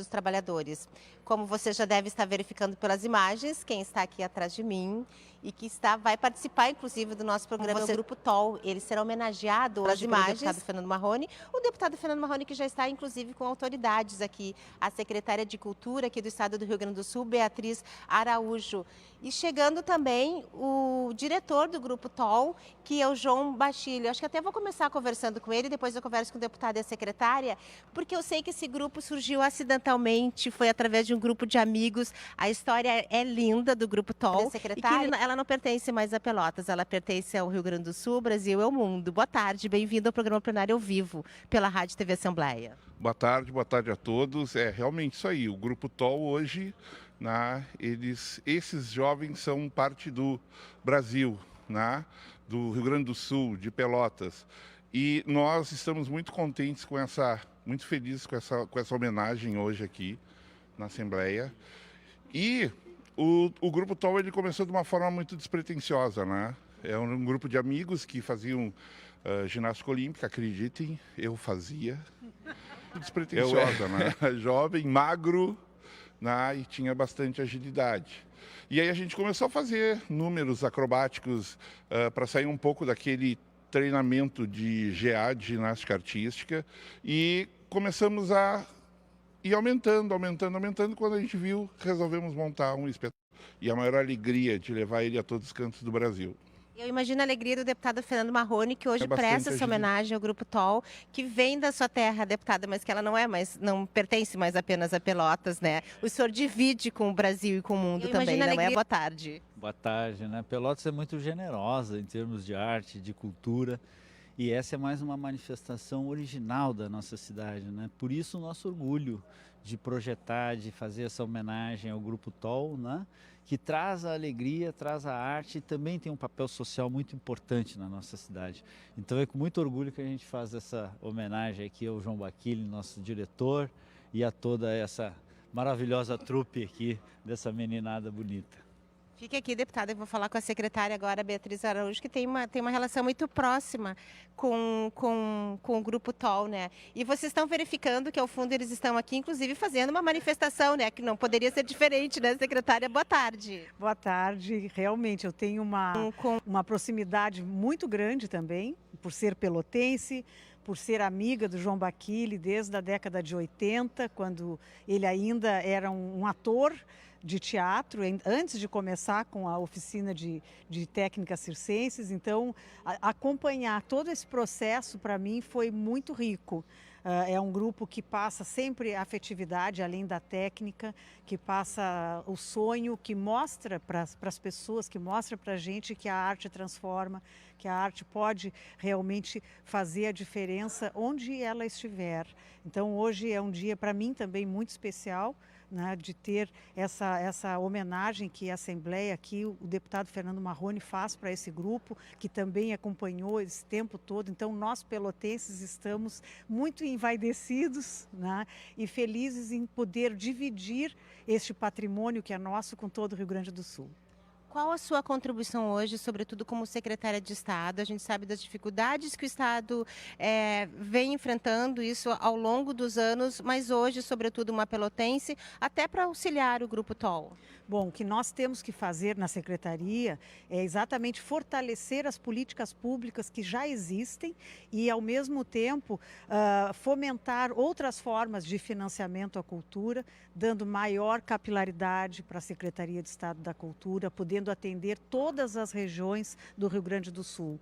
dos Trabalhadores. Como você já deve estar verificando pelas imagens, quem está aqui atrás de mim e que vai participar, inclusive, do nosso programa é o Grupo TOL. Ele será homenageado pelas imagens pelo deputado Fernando Marrone. O deputado Fernando Marrone, que já está, inclusive, com autoridades aqui. A secretária de Cultura aqui do estado do Rio Grande do Sul, Beatriz Araújo. E chegando também o diretor do Grupo TOL, que é o João Bachilho. Acho que até vou começar conversando com ele, depois eu converso com o deputado e a secretária, porque eu sei que esse grupo surgiu acidentalmente, foi através de um grupo de amigos. A história é linda do Grupo TOL. E que ela não pertence mais a Pelotas, ela pertence ao Rio Grande do Sul, Brasil e ao mundo. Boa tarde, bem-vindo ao programa plenário ao vivo, pela Rádio TV Assembleia. Boa tarde a todos. É realmente isso aí. O Grupo TOL hoje, esses jovens são parte do Brasil, do Rio Grande do Sul, de Pelotas. E nós estamos muito contentes muito felizes com essa homenagem hoje aqui na Assembleia. E o Grupo TOL ele começou de uma forma muito despretensiosa, É um grupo de amigos que faziam ginástica olímpica, acreditem, eu fazia. Despretensiosa, Jovem, magro, e tinha bastante agilidade. E aí a gente começou a fazer números acrobáticos para sair um pouco daquele treinamento de GA, de ginástica artística, e começamos a ir aumentando. Quando a gente viu, resolvemos montar um espetáculo. E a maior alegria de levar ele a todos os cantos do Brasil. Eu imagino a alegria do deputado Fernando Marrone, que hoje presta essa homenagem ao Grupo TOL, que vem da sua terra, deputada, mas que ela não pertence mais apenas a Pelotas, O senhor divide com o Brasil e com o mundo também, não é? Boa tarde. Boa tarde, Pelotas é muito generosa em termos de arte, de cultura, e essa é mais uma manifestação original da nossa cidade, Por isso o nosso orgulho de projetar, de fazer essa homenagem ao Grupo TOL, que traz a alegria, traz a arte e também tem um papel social muito importante na nossa cidade. Então é com muito orgulho que a gente faz essa homenagem aqui ao João Bachilho, nosso diretor, e a toda essa maravilhosa trupe aqui dessa meninada bonita. Fique aqui, deputada, eu vou falar com a secretária agora, Beatriz Araújo, que tem uma relação muito próxima com o Grupo TOL, E vocês estão verificando que, ao fundo, eles estão aqui, inclusive, fazendo uma manifestação, Que não poderia ser diferente, secretária? Boa tarde. Boa tarde. Realmente, eu tenho uma proximidade muito grande também, por ser pelotense, por ser amiga do João Bachilli desde a década de 80, quando ele ainda era um ator de teatro, antes de começar com a oficina de técnicas circenses. Então, acompanhar todo esse processo, para mim, foi muito rico. É um grupo que passa sempre a afetividade, além da técnica, que passa o sonho, que mostra para as pessoas, que mostra para a gente que a arte transforma, que a arte pode realmente fazer a diferença onde ela estiver. Então, hoje é um dia, para mim, também muito especial, de ter essa homenagem que a Assembleia aqui, o deputado Fernando Marrone faz para esse grupo, que também acompanhou esse tempo todo. Então, nós pelotenses estamos muito envaidecidos, e felizes em poder dividir este patrimônio que é nosso com todo o Rio Grande do Sul. Qual a sua contribuição hoje, sobretudo como secretária de Estado? A gente sabe das dificuldades que o Estado vem enfrentando isso ao longo dos anos, mas hoje, sobretudo, uma pelotense, até para auxiliar o Grupo TOL. Bom, o que nós temos que fazer na Secretaria é exatamente fortalecer as políticas públicas que já existem e, ao mesmo tempo, fomentar outras formas de financiamento à cultura, dando maior capilaridade para a Secretaria de Estado da Cultura, podendo atender todas as regiões do Rio Grande do Sul.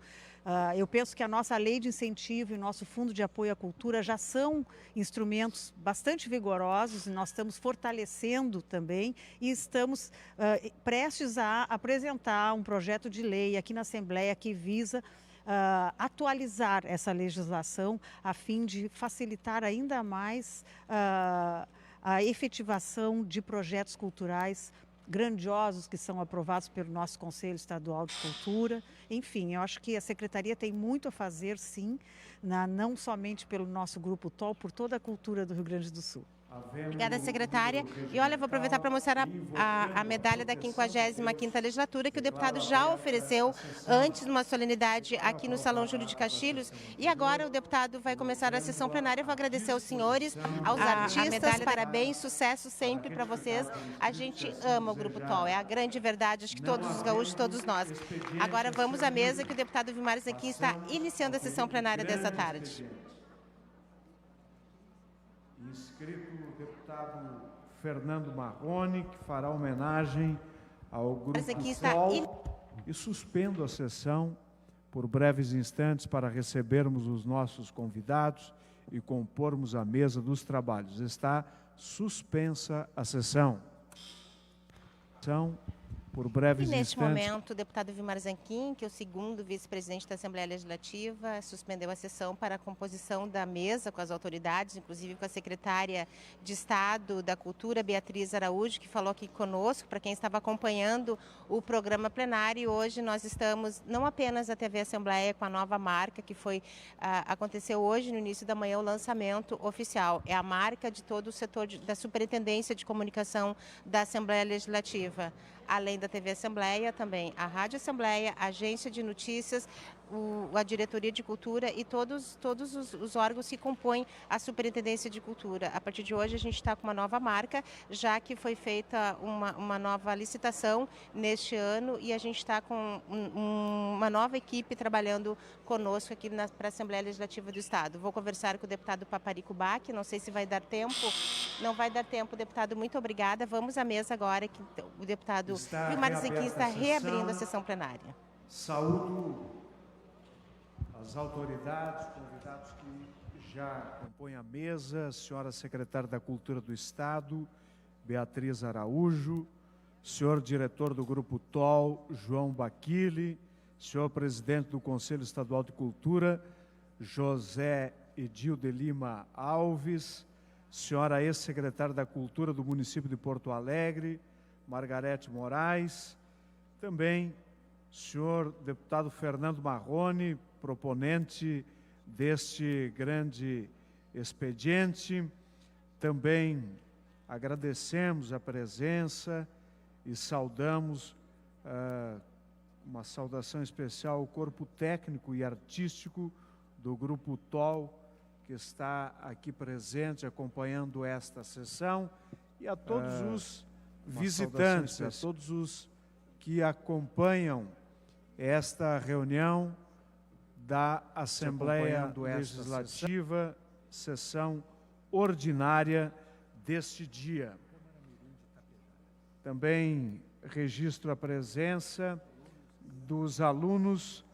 Eu penso que a nossa lei de incentivo e o nosso fundo de apoio à cultura já são instrumentos bastante vigorosos e nós estamos fortalecendo também e estamos prestes a apresentar um projeto de lei aqui na Assembleia que visa atualizar essa legislação a fim de facilitar ainda mais a efetivação de projetos culturais grandiosos que são aprovados pelo nosso Conselho Estadual de Cultura. Enfim, eu acho que a Secretaria tem muito a fazer, sim, não somente pelo nosso Grupo TOL, por toda a cultura do Rio Grande do Sul. Obrigada, secretária. E olha, vou aproveitar para mostrar a medalha da 55ª legislatura que o deputado já ofereceu antes numa solenidade aqui no Salão Júlio de Castilhos. E agora o deputado vai começar a sessão plenária. Eu vou agradecer aos senhores, aos artistas. Parabéns, sucesso sempre para vocês. A gente ama o Grupo TOL, é a grande verdade, acho que todos os gaúchos, todos nós. Agora vamos à mesa que o deputado Vilmar Zanquim está iniciando a sessão plenária dessa tarde. Inscrito o deputado Fernando Marrone, que fará homenagem ao Grupo TOL, e suspendo a sessão por breves instantes para recebermos os nossos convidados e compormos a mesa dos trabalhos. Está suspensa a sessão. Por breves instantes. Neste momento, o deputado Vilmar Zanquim, que é o segundo vice-presidente da Assembleia Legislativa, suspendeu a sessão para a composição da mesa com as autoridades, inclusive com a secretária de Estado da Cultura, Beatriz Araújo, que falou aqui conosco, para quem estava acompanhando o programa plenário. Hoje nós estamos, não apenas a TV Assembleia, com a nova marca que aconteceu hoje, no início da manhã, o lançamento oficial. É a marca de todo o setor da Superintendência de Comunicação da Assembleia Legislativa. Além da TV Assembleia, também a Rádio Assembleia, a Agência de Notícias, a Diretoria de Cultura e todos os órgãos que compõem a Superintendência de Cultura. A partir de hoje a gente está com uma nova marca, já que foi feita uma nova licitação neste ano e a gente está com uma nova equipe trabalhando conosco aqui para a Assembleia Legislativa do Estado. Vou conversar com o deputado Paparico Bach, não sei se vai dar tempo. Não vai dar tempo, deputado, muito obrigada. Vamos à mesa agora, que o deputado Vilmar Zanquim está reabrindo a sessão plenária. Saúdo as autoridades, convidados que já compõem a mesa, senhora secretária da Cultura do Estado, Beatriz Araújo, senhor diretor do Grupo TOL, João Baquili, senhor presidente do Conselho Estadual de Cultura, José Edil de Lima Alves, senhora ex-secretária da Cultura do município de Porto Alegre, Margarete Moraes, também senhor deputado Fernando Marrone, proponente deste grande expediente. Também agradecemos a presença e saudamos uma saudação especial ao corpo técnico e artístico do Grupo TOL, que está aqui presente acompanhando esta sessão, e a todos os visitantes, a todos os que acompanham esta reunião da Assembleia Legislativa, sessão ordinária deste dia. Também registro a presença dos alunos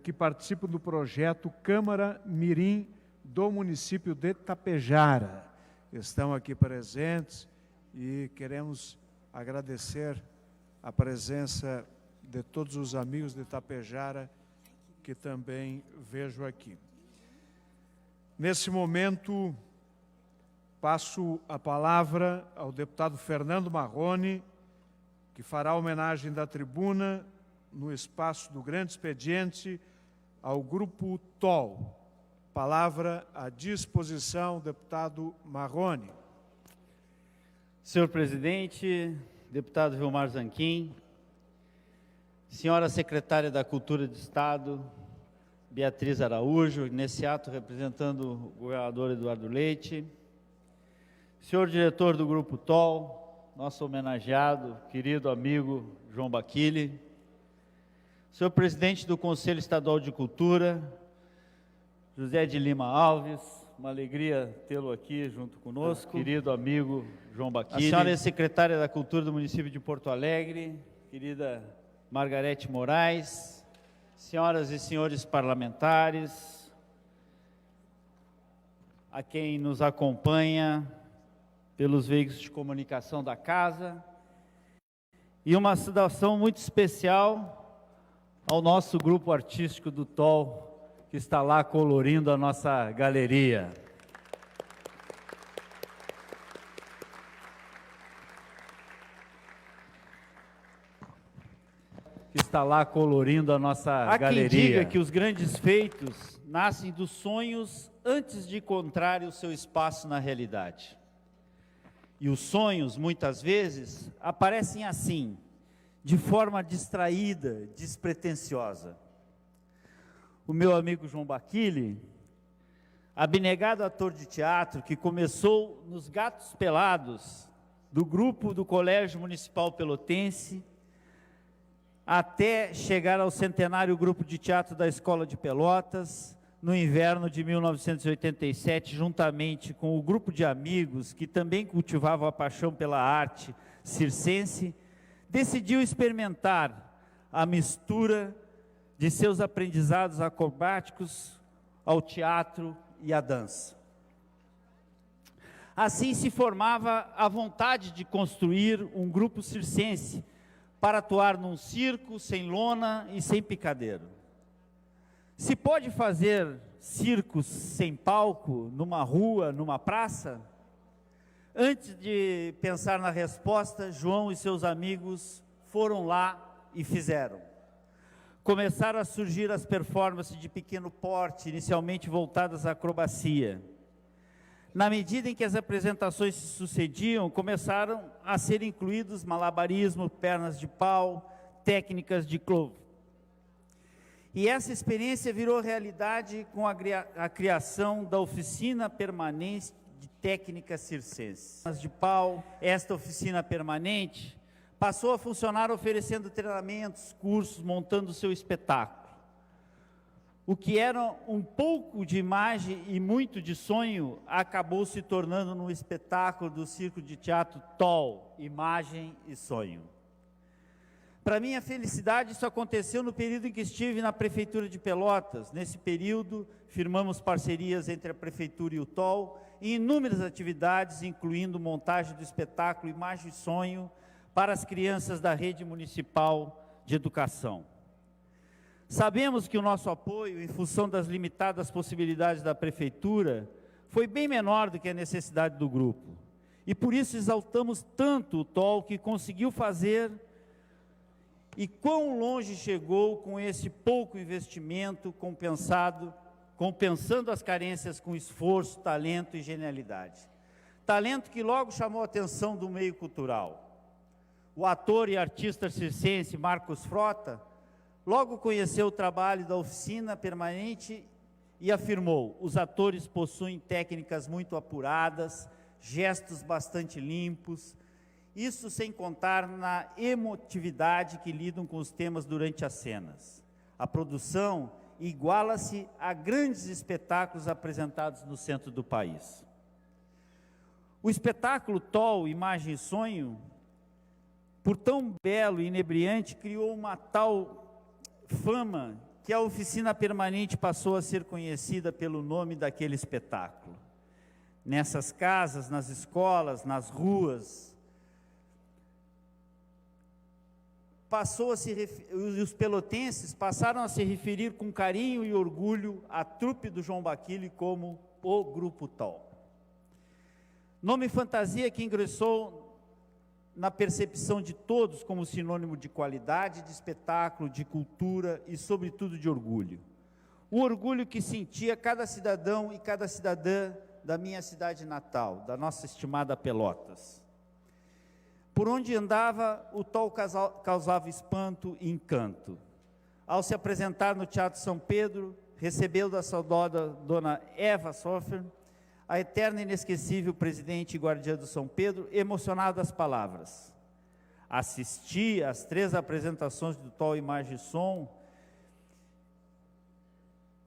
que participam do projeto Câmara Mirim do município de Tapejara. Estão aqui presentes e queremos agradecer a presença de todos os amigos de Tapejara que também vejo aqui. Nesse momento, passo a palavra ao deputado Fernando Marrone, que fará homenagem da tribuna no espaço do grande expediente ao Grupo TOL. Palavra à disposição, deputado Marrone. Senhor presidente, deputado Vilmar Zanquim, senhora secretária da Cultura do Estado, Beatriz Araújo, nesse ato representando o governador Eduardo Leite, senhor diretor do Grupo TOL, nosso homenageado, querido amigo João Baquili, senhor presidente do Conselho Estadual de Cultura, José de Lima Alves, uma alegria tê-lo aqui junto conosco, querido amigo João Baquili, a senhora secretária da Cultura do município de Porto Alegre, querida Margarete Moraes, senhoras e senhores parlamentares, a quem nos acompanha pelos veículos de comunicação da casa, e uma saudação muito especial ao nosso grupo artístico do TOL, que está lá colorindo a nossa galeria. Há quem diga que os grandes feitos nascem dos sonhos antes de encontrarem o seu espaço na realidade. e os sonhos, muitas vezes, aparecem assim, de forma distraída, despretensiosa. O meu amigo João Bacchili, abnegado ator de teatro, que começou nos Gatos Pelados, do grupo do Colégio Municipal Pelotense, até chegar ao centenário grupo de teatro da Escola de Pelotas, no inverno de 1987, juntamente com o grupo de amigos que também cultivavam a paixão pela arte circense, decidiu experimentar a mistura de seus aprendizados acrobáticos ao teatro e à dança. Assim se formava a vontade de construir um grupo circense para atuar num circo sem lona e sem picadeiro. Se pode fazer circos sem palco, numa rua, numa praça? Antes de pensar na resposta, João e seus amigos foram lá e fizeram. Começaram a surgir as performances de pequeno porte, inicialmente voltadas à acrobacia. Na medida em que as apresentações se sucediam, começaram a ser incluídos malabarismo, pernas de pau, técnicas de clown. E essa experiência virou realidade com a criação da Oficina Permanente de Técnicas Circenses. Pernas de pau, esta oficina permanente passou a funcionar oferecendo treinamentos, cursos, montando seu espetáculo. O que era um pouco de imagem e muito de sonho, acabou se tornando num espetáculo do Circo de Teatro TOL, Imagem e Sonho. Para minha felicidade, isso aconteceu no período em que estive na Prefeitura de Pelotas. Nesse período, firmamos parcerias entre a Prefeitura e o TOL, em inúmeras atividades, incluindo montagem do espetáculo Imagem e Sonho, para as crianças da rede municipal de educação. Sabemos que o nosso apoio, em função das limitadas possibilidades da Prefeitura, foi bem menor do que a necessidade do grupo. E por isso exaltamos tanto o TOL, que conseguiu fazer, e quão longe chegou com esse pouco investimento, compensando as carências com esforço, talento e genialidade. Talento que logo chamou a atenção do meio cultural. O ator e artista circense Marcos Frota logo conheceu o trabalho da Oficina Permanente e afirmou: os atores possuem técnicas muito apuradas, gestos bastante limpos, isso sem contar na emotividade que lidam com os temas durante as cenas. A produção iguala-se a grandes espetáculos apresentados no centro do país. O espetáculo TOL, Imagem e Sonho, por tão belo e inebriante, criou uma tal fama que a Oficina Permanente passou a ser conhecida pelo nome daquele espetáculo. Nessas casas, nas escolas, nas ruas, os pelotenses passaram a se referir com carinho e orgulho à trupe do João Bacchili como o Grupo TOL. Nome fantasia que ingressou na percepção de todos como sinônimo de qualidade, de espetáculo, de cultura e, sobretudo, de orgulho. O orgulho que sentia cada cidadão e cada cidadã da minha cidade natal, da nossa estimada Pelotas. Por onde andava, o TOL causava espanto e encanto. Ao se apresentar no Teatro São Pedro, recebeu da saudosa dona Eva Soffer, a eterna e inesquecível presidente e guardiã do São Pedro, emocionado às palavras. Assisti às 3 apresentações do TOL Imagem e Som,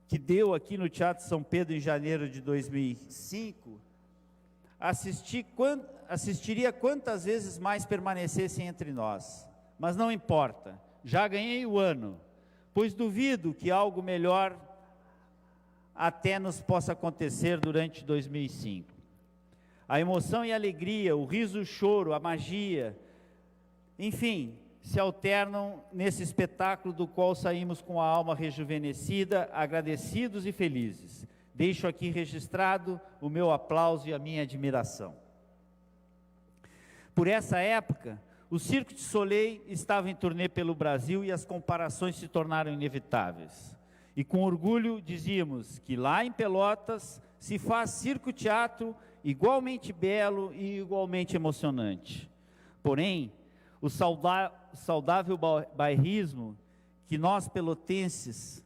que deu aqui no Teatro São Pedro em janeiro de 2005, assistiria quantas vezes mais permanecessem entre nós, mas não importa, já ganhei o ano, pois duvido que algo melhor até nos possa acontecer durante 2005. A emoção e a alegria, o riso e o choro, a magia, enfim, se alternam nesse espetáculo do qual saímos com a alma rejuvenescida, agradecidos e felizes. Deixo aqui registrado o meu aplauso e a minha admiração. Por essa época, o Cirque du Soleil estava em turnê pelo Brasil e as comparações se tornaram inevitáveis. E com orgulho dizíamos que lá em Pelotas se faz circo-teatro igualmente belo e igualmente emocionante. Porém, o saudável bairrismo que nós pelotenses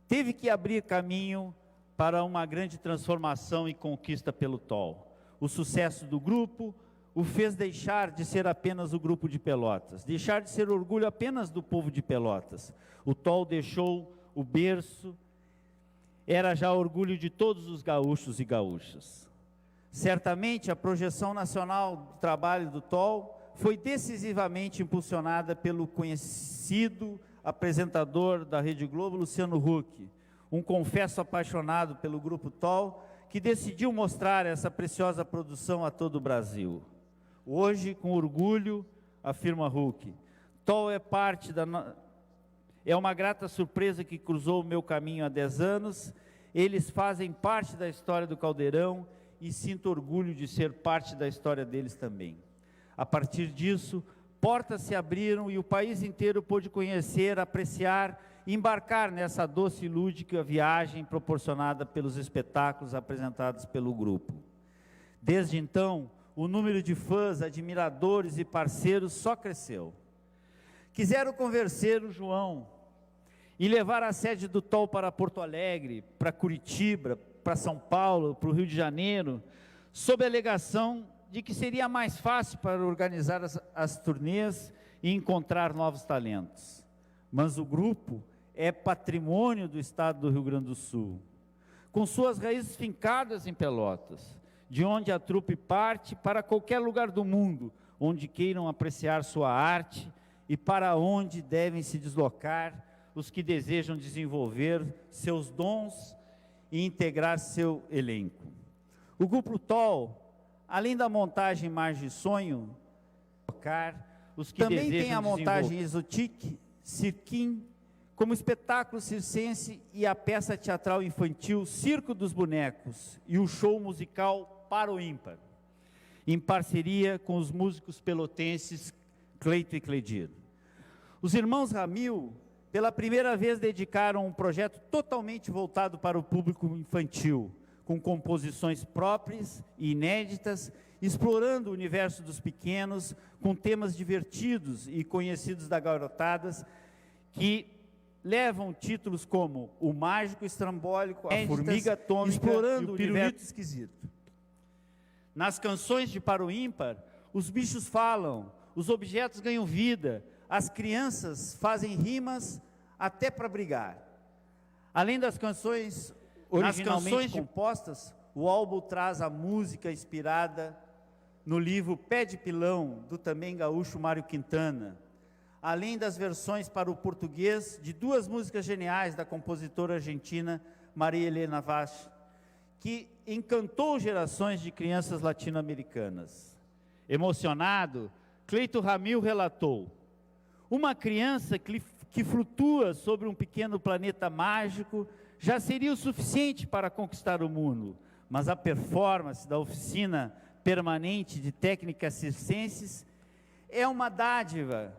teve que abrir caminho para uma grande transformação e conquista pelo TOL. O sucesso do grupo o fez deixar de ser apenas o grupo de Pelotas, deixar de ser orgulho apenas do povo de Pelotas. O TOL deixou o berço, era já orgulho de todos os gaúchos e gaúchas. Certamente a projeção nacional do trabalho do TOL foi decisivamente impulsionada pelo conhecido apresentador da Rede Globo, Luciano Huck, um confesso apaixonado pelo grupo TOL, que decidiu mostrar essa preciosa produção a todo o Brasil. Hoje, com orgulho, afirma Huck, TOL é uma grata surpresa que cruzou o meu caminho há 10 anos, eles fazem parte da história do Caldeirão e sinto orgulho de ser parte da história deles também. A partir disso, portas se abriram e o país inteiro pôde conhecer, apreciar e embarcar nessa doce e lúdica viagem proporcionada pelos espetáculos apresentados pelo grupo. Desde então, o número de fãs, admiradores e parceiros só cresceu. Quiseram convencer o João e levar a sede do TOL para Porto Alegre, para Curitiba, para São Paulo, para o Rio de Janeiro, sob a alegação de que seria mais fácil para organizar as turnês e encontrar novos talentos. Mas o grupo é patrimônio do estado do Rio Grande do Sul, com suas raízes fincadas em Pelotas, de onde a trupe parte para qualquer lugar do mundo, onde queiram apreciar sua arte e para onde devem se deslocar os que desejam desenvolver seus dons e integrar seu elenco. O grupo TOL, além da montagem Margem Sonho, os que também tem a montagem Exotique, Cirquim, como espetáculo circense e a peça teatral infantil Circo dos Bonecos e o show musical Para o Ímpar, em parceria com os músicos pelotenses Cleito e Cledir. Os irmãos Ramil, pela primeira vez, dedicaram um projeto totalmente voltado para o público infantil, com composições próprias e inéditas, explorando o universo dos pequenos, com temas divertidos e conhecidos da garotadas, que levam títulos como O Mágico Estrambólico, A Formiga Atômica, explorando o universo esquisito. Nas canções de Para o Ímpar, os bichos falam, os objetos ganham vida, as crianças fazem rimas até para brigar. Além das canções originalmente compostas, o álbum traz a música inspirada no livro Pé de Pilão, do também gaúcho Mário Quintana, além das versões para o português de 2 músicas geniais da compositora argentina Maria Helena Vaz, que encantou gerações de crianças latino-americanas. Emocionado, Cleito Ramil relatou: uma criança que flutua sobre um pequeno planeta mágico já seria o suficiente para conquistar o mundo, mas a performance da oficina permanente de técnicas circenses é uma dádiva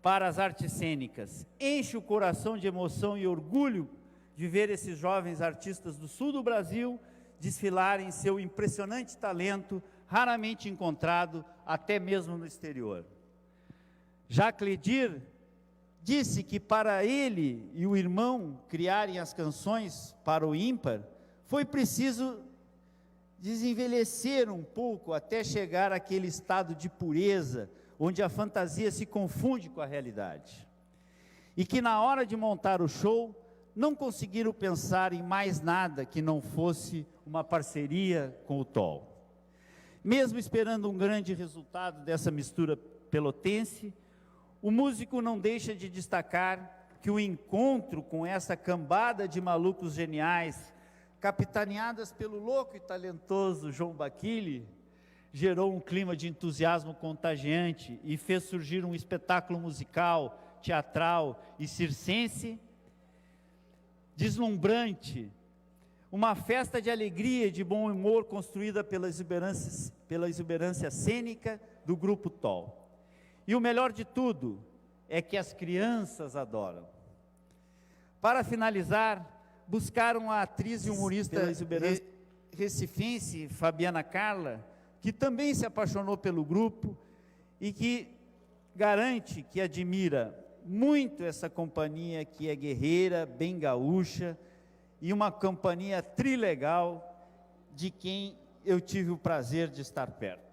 para as artes cênicas. Enche o coração de emoção e orgulho de ver esses jovens artistas do sul do Brasil desfilarem seu impressionante talento, raramente encontrado até mesmo no exterior. Já Cledir disse que para ele e o irmão criarem as canções para o Ímpar, foi preciso desenvelhecer um pouco até chegar àquele estado de pureza, onde a fantasia se confunde com a realidade. E que na hora de montar o show, não conseguiram pensar em mais nada que não fosse uma parceria com o TOL. Mesmo esperando um grande resultado dessa mistura pelotense, o músico não deixa de destacar que o encontro com essa cambada de malucos geniais, capitaneadas pelo louco e talentoso João Baquili, gerou um clima de entusiasmo contagiante e fez surgir um espetáculo musical, teatral e circense deslumbrante, uma festa de alegria e de bom humor construída pela exuberância cênica do grupo TOL. E o melhor de tudo é que as crianças adoram. Para finalizar, buscaram a atriz e humorista recifense, Fabiana Carla, que também se apaixonou pelo grupo e que garante que admira muito essa companhia que é guerreira, bem gaúcha, e uma companhia trilegal de quem eu tive o prazer de estar perto.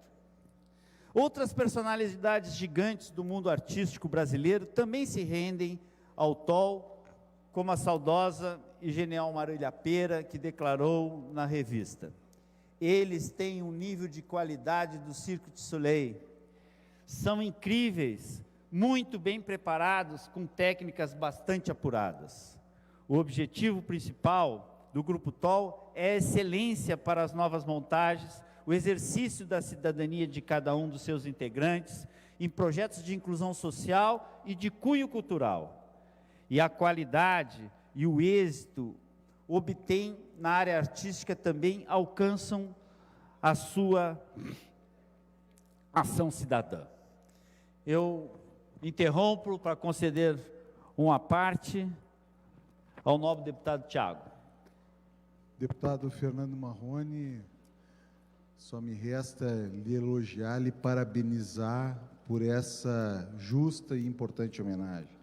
Outras personalidades gigantes do mundo artístico brasileiro também se rendem ao TOL, como a saudosa e genial Marília Pêra, que declarou na revista: eles têm um nível de qualidade do Cirque du Soleil, são incríveis, muito bem preparados, com técnicas bastante apuradas. O objetivo principal do Grupo TOL é a excelência para as novas montagens, o exercício da cidadania de cada um dos seus integrantes, em projetos de inclusão social e de cunho cultural. E a qualidade e o êxito obtêm na área artística também alcançam a sua ação cidadã. Eu interrompo para conceder uma parte ao nobre deputado Thiago. Deputado Fernando Marrone, só me resta lhe elogiar, lhe parabenizar por essa justa e importante homenagem.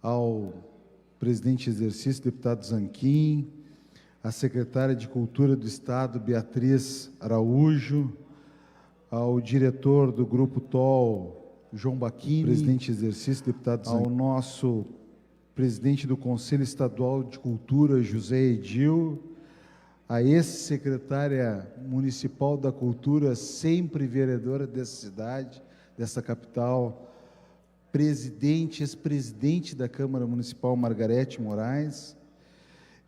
Ao presidente em exercício, deputado Zanquim, à secretária de Cultura do Estado, Beatriz Araújo, ao diretor do Grupo TOL, João Bacchini, presidente em exercício, deputado Zanquim, ao nosso presidente do Conselho Estadual de Cultura, José Edil, a ex-secretária municipal da Cultura, sempre vereadora dessa cidade, dessa capital, presidente, ex-presidente da Câmara Municipal, Margarete Moraes.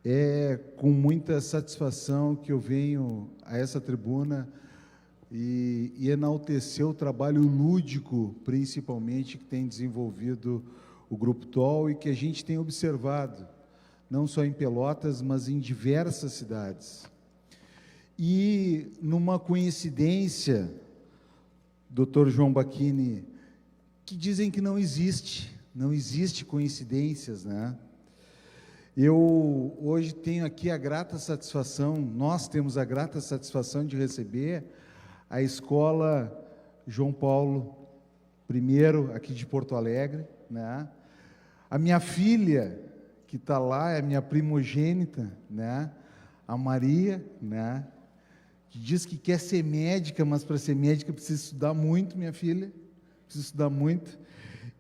É com muita satisfação que eu venho a essa tribuna e enaltecer o trabalho lúdico, principalmente, que tem desenvolvido o Grupo TOL e que a gente tem observado, não só em Pelotas, mas em diversas cidades. E, numa coincidência, Dr. João Bacchini, que dizem que não existe coincidências, né? Eu hoje tenho aqui a grata satisfação, nós temos a grata satisfação de receber a Escola João Paulo I, aqui de Porto Alegre, né? A minha filha, que está lá, é a minha primogênita, né? A Maria, né? Que diz que quer ser médica, mas para ser médica precisa estudar muito, minha filha, precisa estudar muito.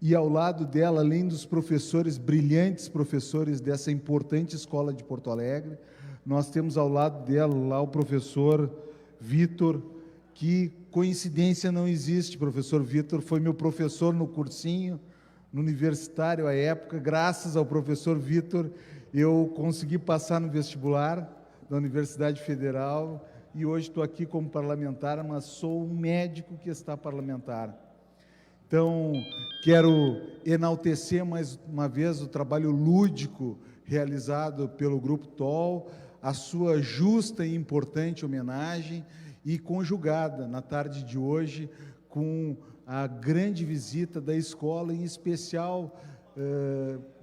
E ao lado dela, além dos professores, brilhantes professores dessa importante escola de Porto Alegre, nós temos ao lado dela lá o professor Vitor, que coincidência não existe. Professor Vitor foi meu professor no cursinho, no universitário à época. Graças ao professor Vitor, eu consegui passar no vestibular da Universidade Federal e hoje estou aqui como parlamentar, mas sou um médico que está parlamentar. Então, quero enaltecer mais uma vez o trabalho lúdico realizado pelo Grupo TOL, a sua justa e importante homenagem e conjugada na tarde de hoje com a grande visita da escola, em especial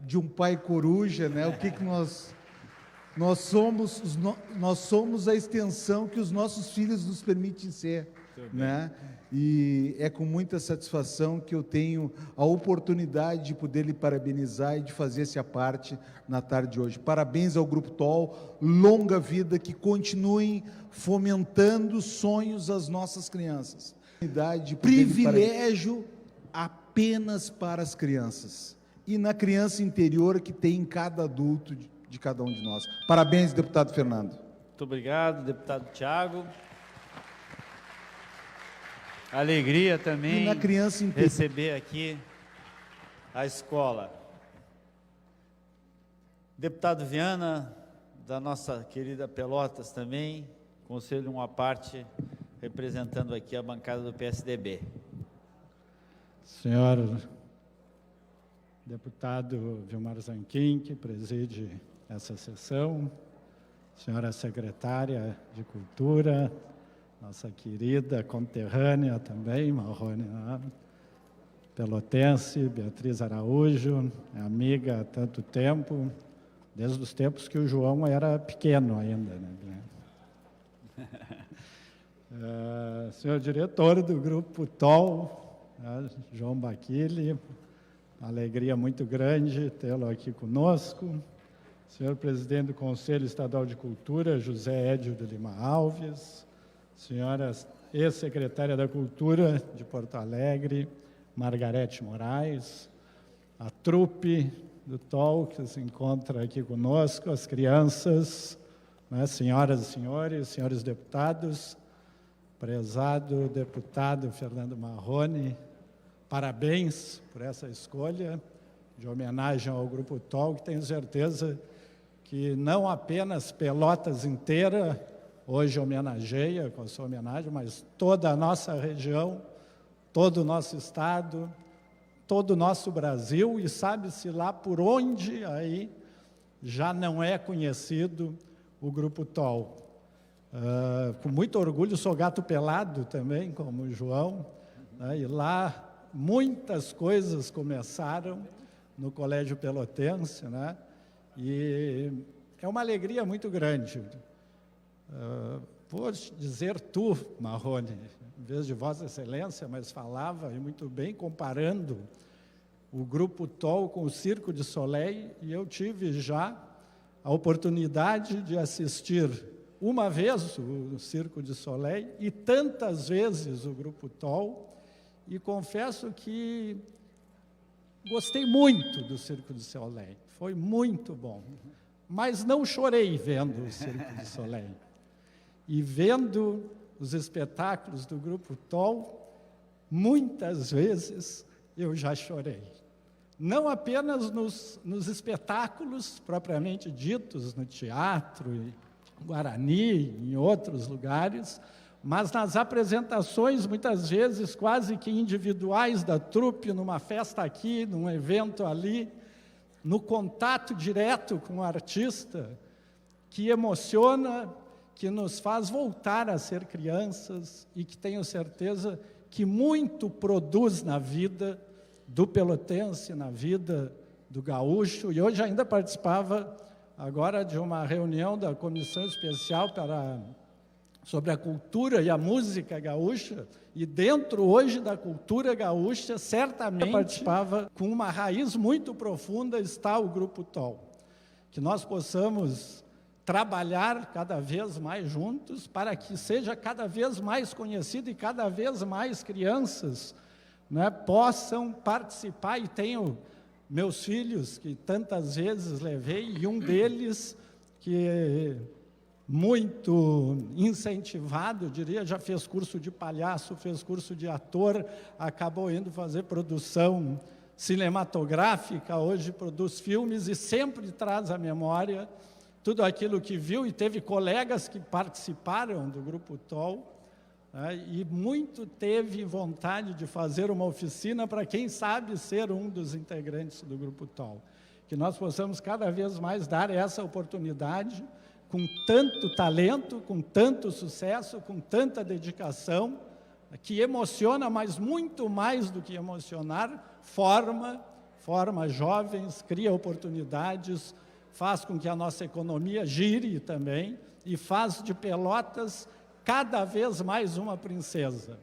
de um pai coruja, né? O que nós somos a extensão que os nossos filhos nos permitem ser, né? E é com muita satisfação que eu tenho a oportunidade de poder lhe parabenizar e de fazer essa parte na tarde de hoje. Parabéns ao Grupo TOL, longa vida, que continuem fomentando sonhos às nossas crianças. Privilégio apenas para as crianças e na criança interior que tem em cada adulto de cada um de nós. Parabéns, deputado Fernando. Muito obrigado, deputado Thiago. Alegria também e na criança interior receber aqui a escola. Deputado Viana, da nossa querida Pelotas também, conselho uma parte, representando aqui a bancada do PSDB. Senhor deputado Vilmar Zanquim, que preside essa sessão, senhora secretária de Cultura, nossa querida conterrânea também, Marrone, pelotense, Beatriz Araújo, é amiga há tanto tempo, desde os tempos que o João era pequeno ainda, né? Senhor diretor do Grupo TOL, João Bachille, uma alegria muito grande tê-lo aqui conosco. Senhor presidente do Conselho Estadual de Cultura, José Édio de Lima Alves, senhora ex-secretária da Cultura de Porto Alegre, Margarete Moraes, a trupe do TOL que se encontra aqui conosco, as crianças, né, senhoras e senhores, senhores deputados, prezado deputado Fernando Marrone, parabéns por essa escolha de homenagem ao Grupo TOL, que tenho certeza que não apenas Pelotas inteira hoje homenageia com a sua homenagem, mas toda a nossa região, todo o nosso estado, todo o nosso Brasil, e sabe-se lá por onde aí já não é conhecido o Grupo TOL. Com muito orgulho, sou gato pelado também, como o João, né, e lá muitas coisas começaram no Colégio Pelotense, né, e é uma alegria muito grande. Vou dizer tu, Marrone, em vez de Vossa Excelência, mas falava e muito bem, comparando o Grupo TOL com o Circo de Soleil, e eu tive já a oportunidade de assistir uma vez o Circo de Soleil e tantas vezes o Grupo TOL, e confesso que gostei muito do Circo de Soleil, foi muito bom, mas não chorei vendo o Circo de Soleil. E vendo os espetáculos do Grupo TOL, muitas vezes eu já chorei. Não apenas nos espetáculos propriamente ditos, no teatro, em Guarani, em outros lugares, mas nas apresentações, muitas vezes quase que individuais da trupe, numa festa aqui, num evento ali, no contato direto com o artista, que emociona, que nos faz voltar a ser crianças e que tenho certeza que muito produz na vida do pelotense, na vida do gaúcho. E hoje ainda participava agora de uma reunião da Comissão Especial sobre a cultura e a música gaúcha, e dentro hoje da cultura gaúcha, certamente participava com uma raiz muito profunda está o Grupo TOL. Que nós possamos trabalhar cada vez mais juntos para que seja cada vez mais conhecido e cada vez mais crianças, né, possam participar. E tenho meus filhos que tantas vezes levei, e um deles que muito incentivado, eu diria, já fez curso de palhaço, fez curso de ator, acabou indo fazer produção cinematográfica, hoje produz filmes e sempre traz à memória tudo aquilo que viu, e teve colegas que participaram do Grupo TOL, né, e muito teve vontade de fazer uma oficina para quem sabe ser um dos integrantes do Grupo TOL. Que nós possamos cada vez mais dar essa oportunidade, com tanto talento, com tanto sucesso, com tanta dedicação, que emociona, mas muito mais do que emocionar, forma jovens, cria oportunidades, faz com que a nossa economia gire também, e faz de Pelotas cada vez mais uma princesa,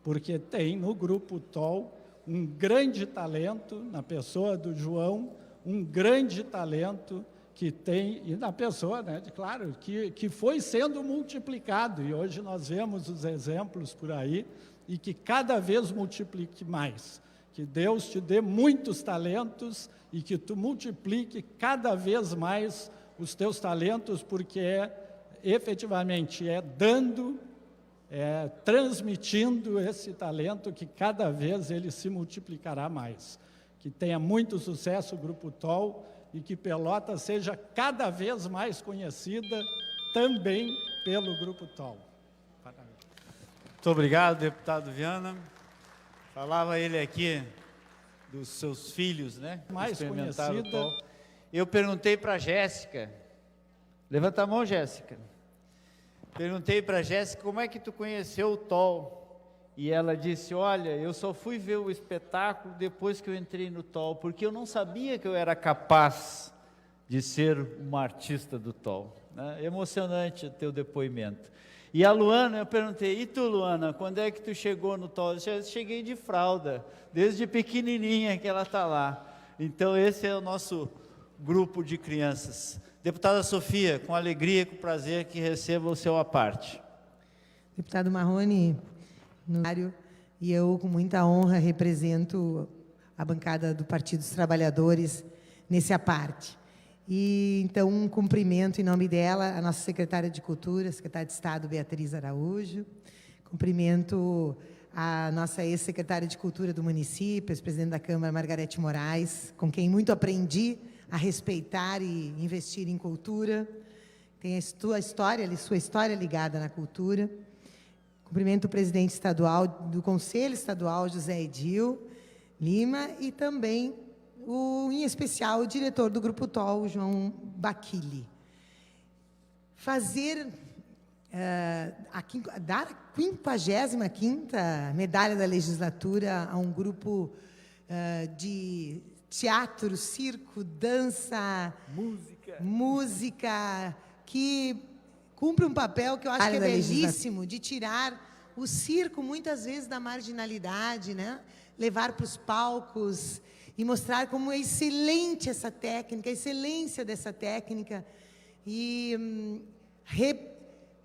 porque tem no Grupo TOL um grande talento, na pessoa do João, um grande talento que tem, e na pessoa, né, claro, que foi sendo multiplicado, e hoje nós vemos os exemplos por aí, e que cada vez multiplique mais. Que Deus te dê muitos talentos e que tu multiplique cada vez mais os teus talentos, porque efetivamente dando, transmitindo esse talento que cada vez ele se multiplicará mais. Que tenha muito sucesso o Grupo TOL e que Pelotas seja cada vez mais conhecida também pelo Grupo TOL. Muito obrigado, deputado Viana. Falava ele aqui dos seus filhos, né? Mais conhecida. Eu perguntei para a Jéssica, levanta a mão, Jéssica. Perguntei para a Jéssica, como é que tu conheceu o TOL? E ela disse, olha, eu só fui ver o espetáculo depois que eu entrei no TOL, porque eu não sabia que eu era capaz de ser uma artista do TOL. Né? Emocionante o teu depoimento. E a Luana, eu perguntei, e tu, Luana, quando é que tu chegou no TOL? Eu cheguei de fralda, desde pequenininha que ela está lá. Então esse é o nosso grupo de crianças. Deputada Sofia, com alegria e com prazer que receba o seu à parte. Deputado Marrone, e eu com muita honra represento a bancada do Partido dos Trabalhadores nesse à parte. E então um cumprimento em nome dela a nossa secretária de Cultura, secretária de Estado Beatriz Araújo, cumprimento a nossa ex-secretária de Cultura do município, ex-presidente da Câmara Margarete Moraes, com quem muito aprendi a respeitar e investir em cultura, tem sua história ligada na cultura. Cumprimento o presidente estadual do Conselho Estadual, José Edil Lima, e também, em especial, o diretor do Grupo TOL, João Baquili. Dar a 55ª medalha da legislatura a um grupo de teatro, circo, dança, música, que cumpre um papel que eu acho que é belíssimo, de tirar o circo, muitas vezes, da marginalidade, né? Levar para os palcos e mostrar como é excelente essa técnica, a excelência dessa técnica, e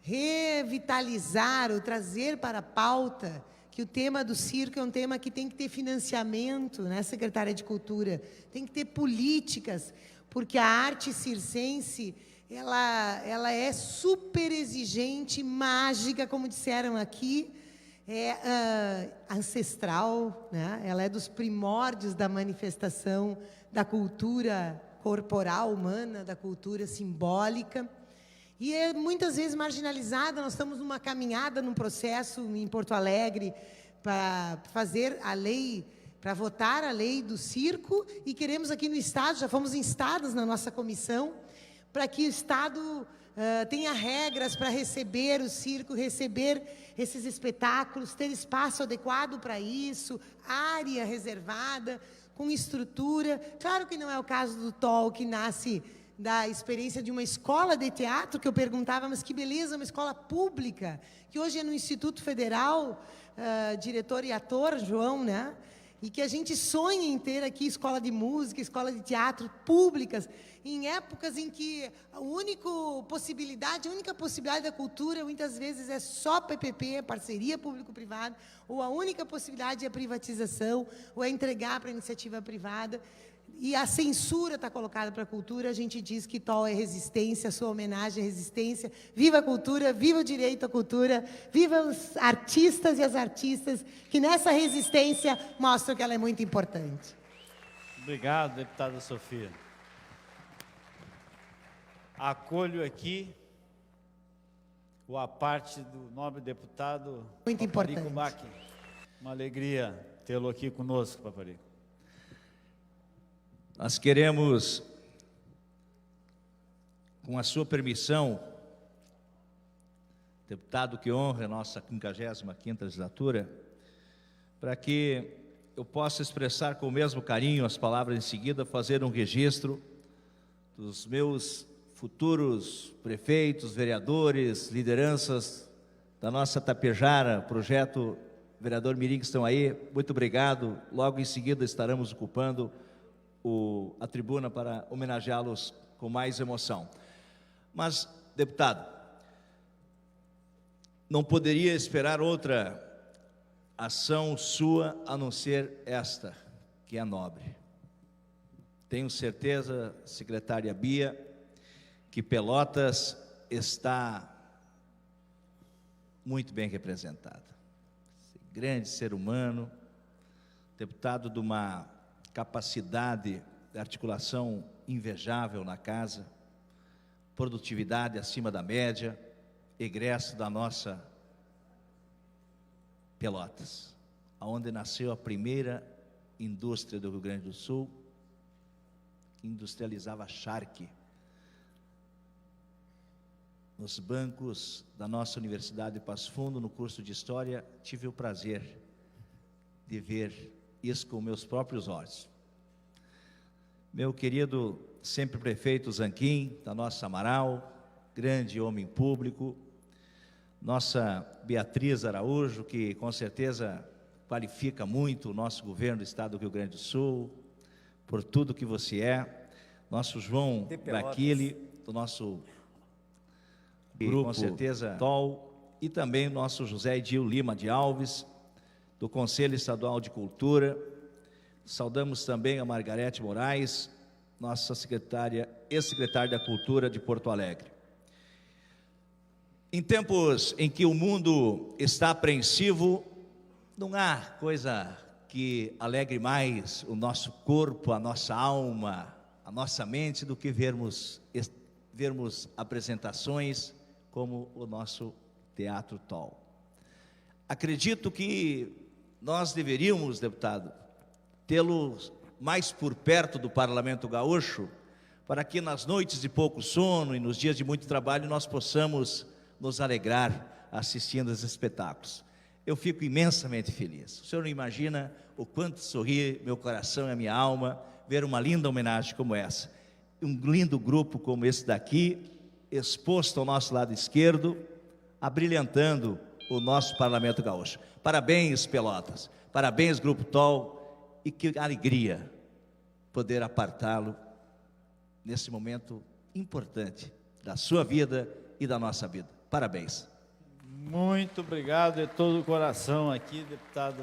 revitalizar ou trazer para a pauta que o tema do circo é um tema que tem que ter financiamento, né, secretária de Cultura? Tem que ter políticas, porque a arte circense, ela é super exigente, mágica, como disseram aqui, ancestral, né? Ela é dos primórdios da manifestação da cultura corporal humana, da cultura simbólica, e é muitas vezes marginalizada. Nós estamos numa caminhada, num processo em Porto Alegre para fazer a lei, para votar a lei do circo, e queremos aqui no Estado, já fomos instados na nossa comissão, para que o Estado tenha regras para receber o circo, receber esses espetáculos, ter espaço adequado para isso, área reservada, com estrutura. Claro que não é o caso do TOL, que nasce da experiência de uma escola de teatro, que eu perguntava, mas que beleza, uma escola pública, que hoje é no Instituto Federal, diretor e ator, João, né? E que a gente sonha em ter aqui escola de música, escola de teatro públicas, em épocas em que a única possibilidade da cultura, muitas vezes, é só PPP, parceria público-privada, ou a única possibilidade é a privatização, ou é entregar para a iniciativa privada. E a censura está colocada para a cultura. A gente diz que TOL é resistência, sua homenagem é resistência. Viva a cultura, viva o direito à cultura, viva os artistas e as artistas, que nessa resistência mostram que ela é muito importante. Obrigado, deputada Sofia. Acolho aqui a parte do nobre deputado muito Paparico importante. Bach. Uma alegria tê-lo aqui conosco, Paparico. Nós queremos, com a sua permissão, deputado que honra a nossa 55ª legislatura, para que eu possa expressar com o mesmo carinho as palavras em seguida, fazer um registro dos meus futuros prefeitos, vereadores, lideranças da nossa Tapejara, projeto vereador Mirim, que estão aí. Muito obrigado. Logo em seguida estaremos ocupando a tribuna para homenageá-los com mais emoção. Mas, deputado, não poderia esperar outra ação sua a não ser esta, que é nobre. Tenho certeza, secretária Bia, que Pelotas está muito bem representada. Grande ser humano, deputado de uma capacidade de articulação invejável na casa, produtividade acima da média, egresso da nossa Pelotas, onde nasceu a primeira indústria do Rio Grande do Sul, que industrializava charque. Nos bancos da nossa Universidade de Passo Fundo, no curso de História, tive o prazer de ver isso com meus próprios olhos. Meu querido sempre prefeito Zanquim, da nossa Amaral, grande homem público, nossa Beatriz Araújo, que com certeza qualifica muito o nosso governo do estado do Rio Grande do Sul, por tudo que você é, nosso João Baquili, do nosso grupo, com certeza, TOL, e também o nosso José Edil Lima de Alves, do Conselho Estadual de Cultura. Saudamos também a Margarete Moraes, nossa secretária, ex-secretária da Cultura de Porto Alegre. Em tempos em que o mundo está apreensivo, não há coisa que alegre mais o nosso corpo, a nossa alma, a nossa mente, do que vermos apresentações como o nosso Teatro TOL. Acredito que nós deveríamos, deputado, tê-lo mais por perto do Parlamento Gaúcho, para que nas noites de pouco sono e nos dias de muito trabalho nós possamos nos alegrar assistindo aos espetáculos. Eu fico imensamente feliz. O senhor não imagina o quanto sorri meu coração e a minha alma ver uma linda homenagem como essa. Um lindo grupo como esse daqui, exposto ao nosso lado esquerdo, abrilhantando o nosso Parlamento Gaúcho. Parabéns, Pelotas. Parabéns, Grupo TOL. E que alegria poder apartá-lo nesse momento importante da sua vida e da nossa vida. Parabéns. Muito obrigado de todo o coração aqui, deputado.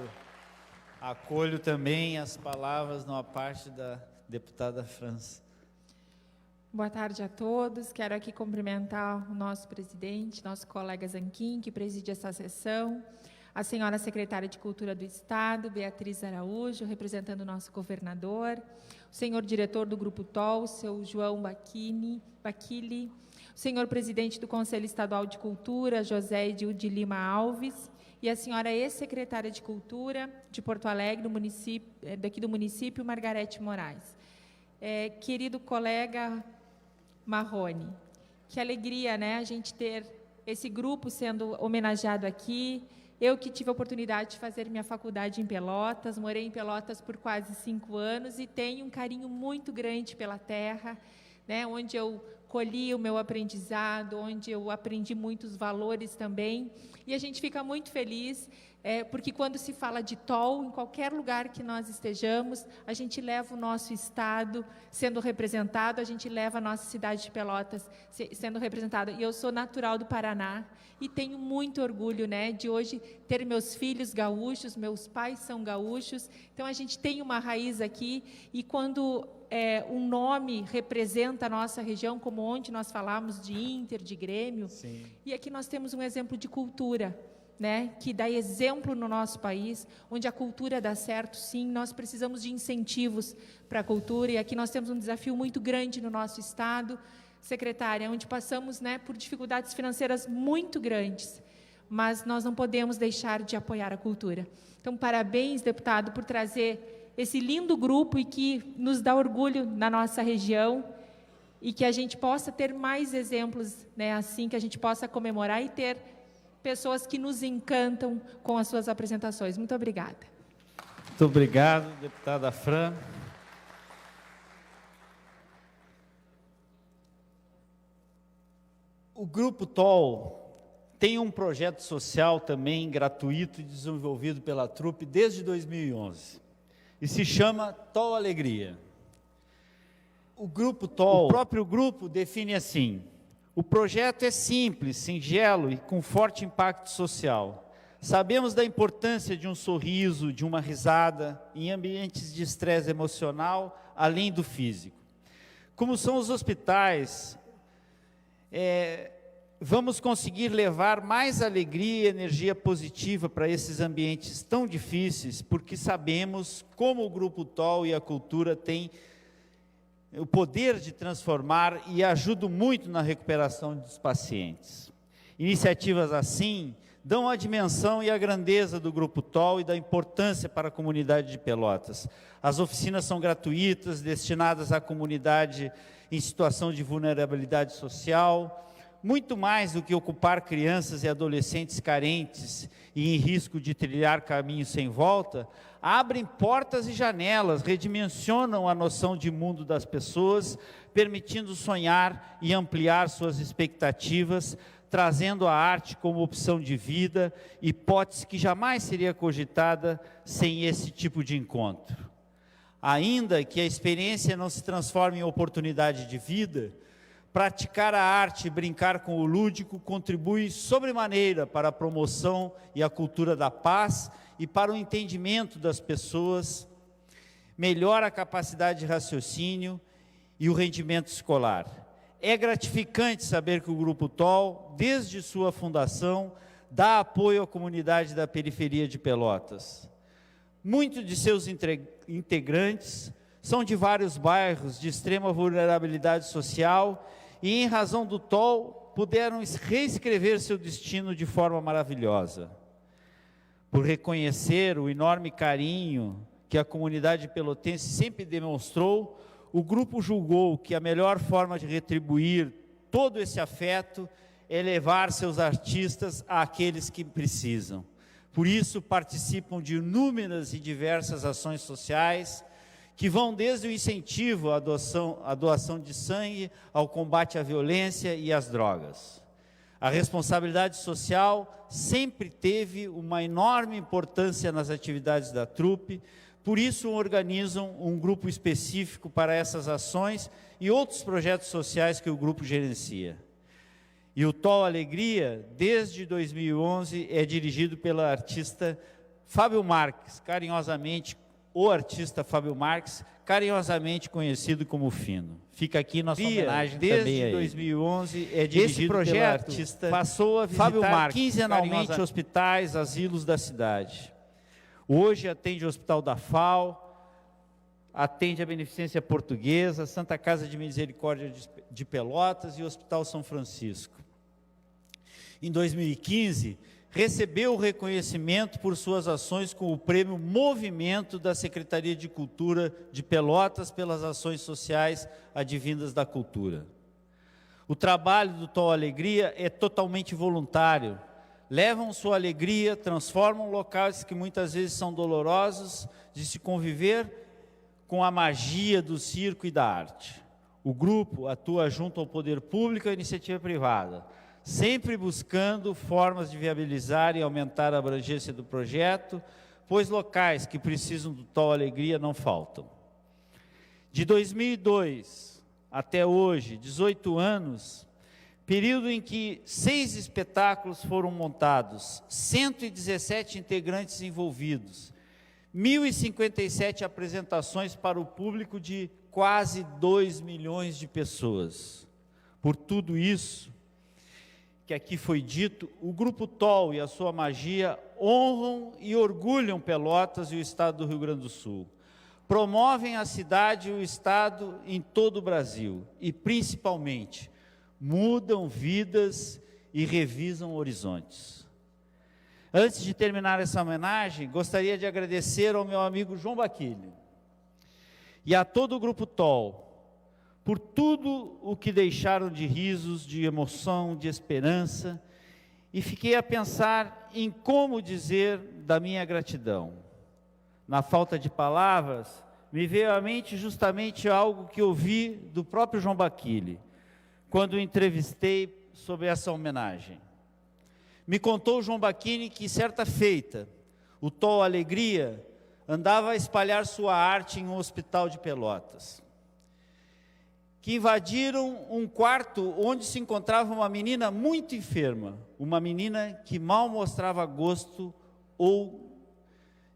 Acolho também as palavras numa parte da deputada França. Boa tarde a todos. Quero aqui cumprimentar o nosso presidente, nosso colega Zanquim, que preside essa sessão, a senhora secretária de Cultura do Estado, Beatriz Araújo, representando o nosso governador, o senhor diretor do Grupo TOL, seu João Baquili, o senhor presidente do Conselho Estadual de Cultura, José Edil de Lima Alves, e a senhora ex-secretária de Cultura de Porto Alegre, daqui do município, Margarete Moraes. Querido colega Marrone, que alegria, né, a gente ter esse grupo sendo homenageado aqui. Eu que tive a oportunidade de fazer minha faculdade em Pelotas, morei em Pelotas por quase 5 anos e tenho um carinho muito grande pela terra, né, onde eu colhi o meu aprendizado, onde eu aprendi muitos valores também, e a gente fica muito feliz, porque quando se fala de TOL, em qualquer lugar que nós estejamos, a gente leva o nosso estado sendo representado, a gente leva a nossa cidade de Pelotas sendo representada, e eu sou natural do Paraná, e tenho muito orgulho, né, de hoje ter meus filhos gaúchos, meus pais são gaúchos, então a gente tem uma raiz aqui, e quando um nome representa a nossa região, como ontem nós falamos de Inter, de Grêmio, sim, e aqui nós temos um exemplo de cultura, né, que dá exemplo no nosso país, onde a cultura dá certo, sim, nós precisamos de incentivos para a cultura, e aqui nós temos um desafio muito grande no nosso estado, secretária, onde passamos, né, por dificuldades financeiras muito grandes, mas nós não podemos deixar de apoiar a cultura. Então, parabéns, deputado, por trazer esse lindo grupo e que nos dá orgulho na nossa região, e que a gente possa ter mais exemplos, né, assim, que a gente possa comemorar e ter pessoas que nos encantam com as suas apresentações. Muito obrigada. Muito obrigado, deputada Fran. O Grupo TOL tem um projeto social também gratuito desenvolvido pela Trupe desde 2011 e se chama TOL Alegria. O Grupo TOL, o próprio grupo define assim: o projeto é simples, singelo e com forte impacto social. Sabemos da importância de um sorriso, de uma risada em ambientes de estresse emocional, além do físico. Como são os hospitais, vamos conseguir levar mais alegria e energia positiva para esses ambientes tão difíceis, porque sabemos como o Grupo TOL e a cultura têm o poder de transformar e ajudam muito na recuperação dos pacientes. Iniciativas assim dão a dimensão e a grandeza do Grupo TOL e da importância para a comunidade de Pelotas. As oficinas são gratuitas, destinadas à comunidade em situação de vulnerabilidade social, muito mais do que ocupar crianças e adolescentes carentes e em risco de trilhar caminhos sem volta, abrem portas e janelas, redimensionam a noção de mundo das pessoas, permitindo sonhar e ampliar suas expectativas, trazendo a arte como opção de vida, hipótese que jamais seria cogitada sem esse tipo de encontro. Ainda que a experiência não se transforme em oportunidade de vida, praticar a arte e brincar com o lúdico contribui sobremaneira para a promoção e a cultura da paz e para o entendimento das pessoas, melhora a capacidade de raciocínio e o rendimento escolar. É gratificante saber que o Grupo TOL, desde sua fundação, dá apoio à comunidade da periferia de Pelotas. Muitos de seus integrantes são de vários bairros de extrema vulnerabilidade social e, em razão do TOL, puderam reescrever seu destino de forma maravilhosa. Por reconhecer o enorme carinho que a comunidade pelotense sempre demonstrou, o grupo julgou que a melhor forma de retribuir todo esse afeto é levar seus artistas àqueles que precisam. Por isso, participam de inúmeras e diversas ações sociais, que vão desde o incentivo à doação de sangue, ao combate à violência e às drogas. A responsabilidade social sempre teve uma enorme importância nas atividades da trupe, por isso organizam um grupo específico para essas ações e outros projetos sociais que o grupo gerencia. E o TOL Alegria, desde 2011, é dirigido pela artista Fábio Marques, carinhosamente, o artista Fábio Marques, carinhosamente conhecido como Fino. Fica aqui nossa homenagem também a ele. Desde 2011 é dirigido Esse projeto pela artista passou a visitar Fábio Marques, quinzenalmente hospitais, asilos da cidade. Hoje atende o Hospital da FAO, atende a Beneficência Portuguesa, Santa Casa de Misericórdia de Pelotas e o Hospital São Francisco. Em 2015, recebeu o reconhecimento por suas ações com o prêmio Movimento da Secretaria de Cultura de Pelotas pelas ações sociais advindas da cultura. O trabalho do TOL Alegria é totalmente voluntário. Levam sua alegria, transformam locais que muitas vezes são dolorosos de se conviver com a magia do circo e da arte. O grupo atua junto ao poder público e à iniciativa privada, sempre buscando formas de viabilizar e aumentar a abrangência do projeto, pois locais que precisam do TOL Alegria não faltam. De 2002 até hoje, 18 anos, período em que 6 espetáculos foram montados, 117 integrantes envolvidos, 1.057 apresentações para o público de quase 2 milhões de pessoas. Por tudo isso que aqui foi dito, o Grupo TOL e a sua magia honram e orgulham Pelotas e o estado do Rio Grande do Sul. Promovem a cidade e o estado em todo o Brasil e, principalmente, mudam vidas e revisam horizontes. Antes de terminar essa homenagem, gostaria de agradecer ao meu amigo João Baquilli e a todo o Grupo TOL por tudo o que deixaram de risos, de emoção, de esperança, e fiquei a pensar em como dizer da minha gratidão. Na falta de palavras, me veio à mente justamente algo que ouvi do próprio João Baquilli, quando o entrevistei sobre essa homenagem. Me contou o João Baquilli que, certa feita, o TOL Alegria andava a espalhar sua arte em um hospital de Pelotas, que invadiram um quarto onde se encontrava uma menina muito enferma, uma menina que mal mostrava gosto ou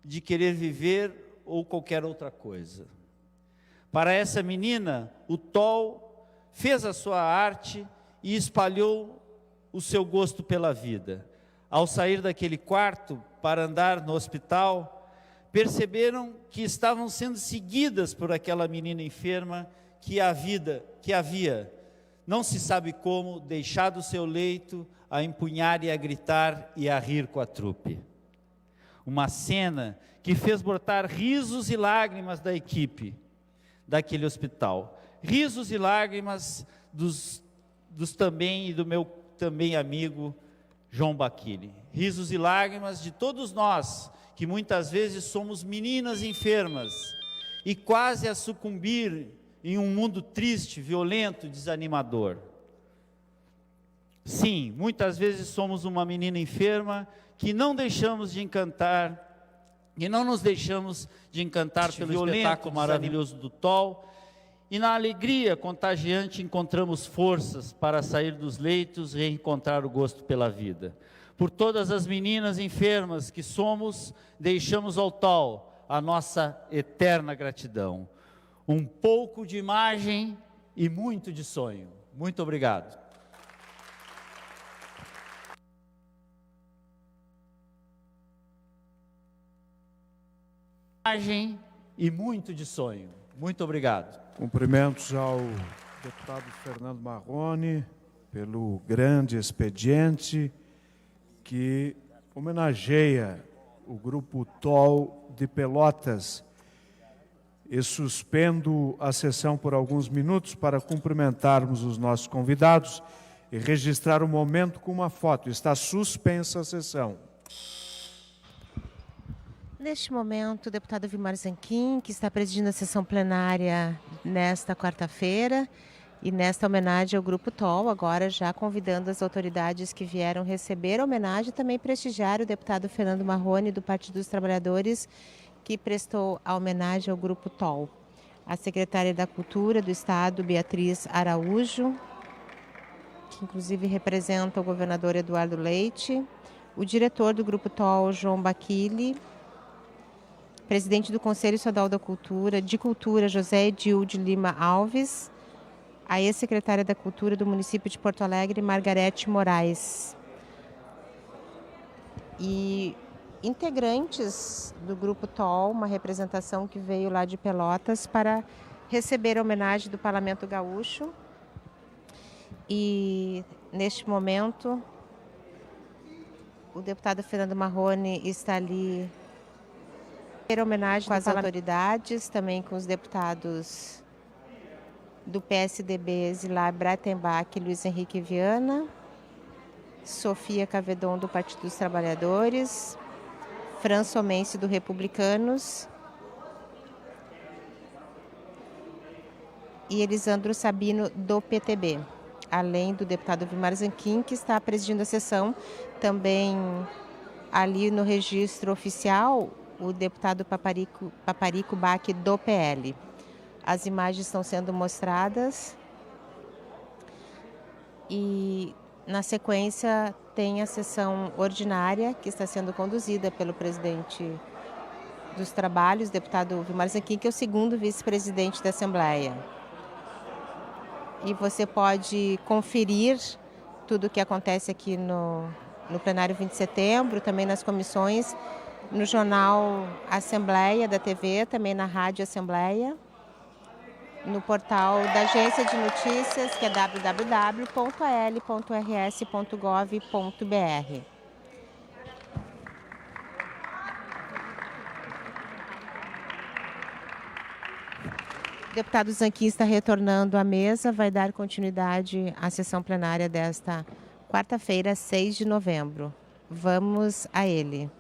de querer viver ou qualquer outra coisa. Para essa menina, o TOL fez a sua arte e espalhou o seu gosto pela vida. Ao sair daquele quarto para andar no hospital, perceberam que estavam sendo seguidas por aquela menina enferma que havia, não se sabe como, deixado o seu leito a empunhar e a gritar e a rir com a trupe. Uma cena que fez brotar risos e lágrimas da equipe daquele hospital. Risos e lágrimas dos também e do meu também amigo João Baquilli. Risos e lágrimas de todos nós, que muitas vezes somos meninas enfermas e quase a sucumbir em um mundo triste, violento, desanimador. Sim, muitas vezes somos uma menina enferma que não deixamos de encantar, e não nos deixamos de encantar pelo espetáculo maravilhoso do TOL, e na alegria contagiante encontramos forças para sair dos leitos e reencontrar o gosto pela vida. Por todas as meninas enfermas que somos, deixamos ao TOL a nossa eterna gratidão. Um pouco de imagem e muito de sonho. Muito obrigado. Imagem e muito de sonho. Muito obrigado. Cumprimentos ao deputado Fernando Marrone pelo grande expediente que homenageia o Grupo TOL de Pelotas. E suspendo a sessão por alguns minutos para cumprimentarmos os nossos convidados e registrar o momento com uma foto. Está suspensa a sessão. Neste momento, o deputado Vilmar Zanquim, que está presidindo a sessão plenária nesta quarta-feira, e nesta homenagem ao Grupo TOL, agora já convidando as autoridades que vieram receber a homenagem e também prestigiar o deputado Fernando Marrone, do Partido dos Trabalhadores, que prestou a homenagem ao Grupo TOL. A secretária da Cultura do Estado, Beatriz Araújo, que inclusive representa o governador Eduardo Leite, o diretor do Grupo TOL, João Baquili, presidente do Conselho Estadual de Cultura, José Edil de Lima Alves, a ex-secretária da Cultura do município de Porto Alegre, Margarete Moraes. E integrantes do Grupo TOL, uma representação que veio lá de Pelotas para receber a homenagem do Parlamento Gaúcho. E neste momento, o deputado Fernando Marrone está ali ter homenagem com as autoridades, também com os deputados do PSDB, Zilá Breitenbach e Luiz Henrique Viana, Sofia Cavedon, do Partido dos Trabalhadores, Fran Somense, do Republicanos, e Elisandro Sabino, do PTB, além do deputado Vilmar Zanquim, que está presidindo a sessão. Também ali no registro oficial, o deputado Paparico Bach, do PL. As imagens estão sendo mostradas e, na sequência, tem a sessão ordinária, que está sendo conduzida pelo presidente dos Trabalhos, deputado Vilmar Zanquim, que é o segundo vice-presidente da Assembleia. E você pode conferir tudo o que acontece aqui no plenário 20 de setembro, também nas comissões, no jornal Assembleia da TV, também na Rádio Assembleia, no portal da Agência de Notícias, que é www.al.rs.gov.br. O deputado Zanquim está retornando à mesa, vai dar continuidade à sessão plenária desta quarta-feira, 6 de novembro. Vamos a ele.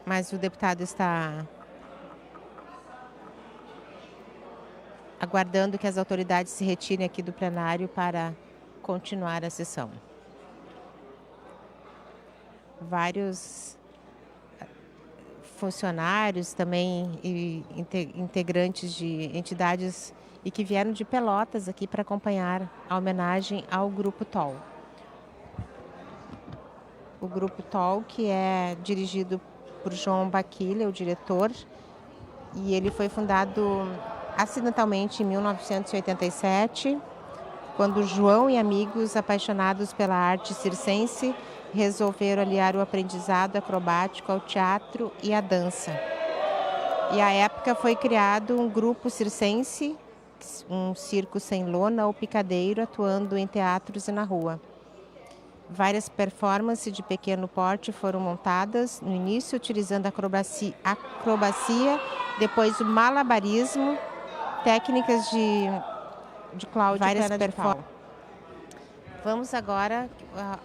Mas o deputado está aguardando que as autoridades se retirem aqui do plenário para continuar a sessão. Vários funcionários também e integrantes de entidades e que vieram de Pelotas aqui para acompanhar a homenagem ao Grupo TOL. O Grupo TOL, que é dirigido por João Baquili, o diretor, e ele foi fundado acidentalmente em 1987, quando João e amigos apaixonados pela arte circense resolveram aliar o aprendizado acrobático ao teatro e à dança. E à época foi criado um grupo circense, um circo sem lona ou picadeiro, atuando em teatros e na rua. Várias performances de pequeno porte foram montadas, no início utilizando acrobacia, depois o malabarismo, técnicas de Cláudio Pena de Pau. Vamos agora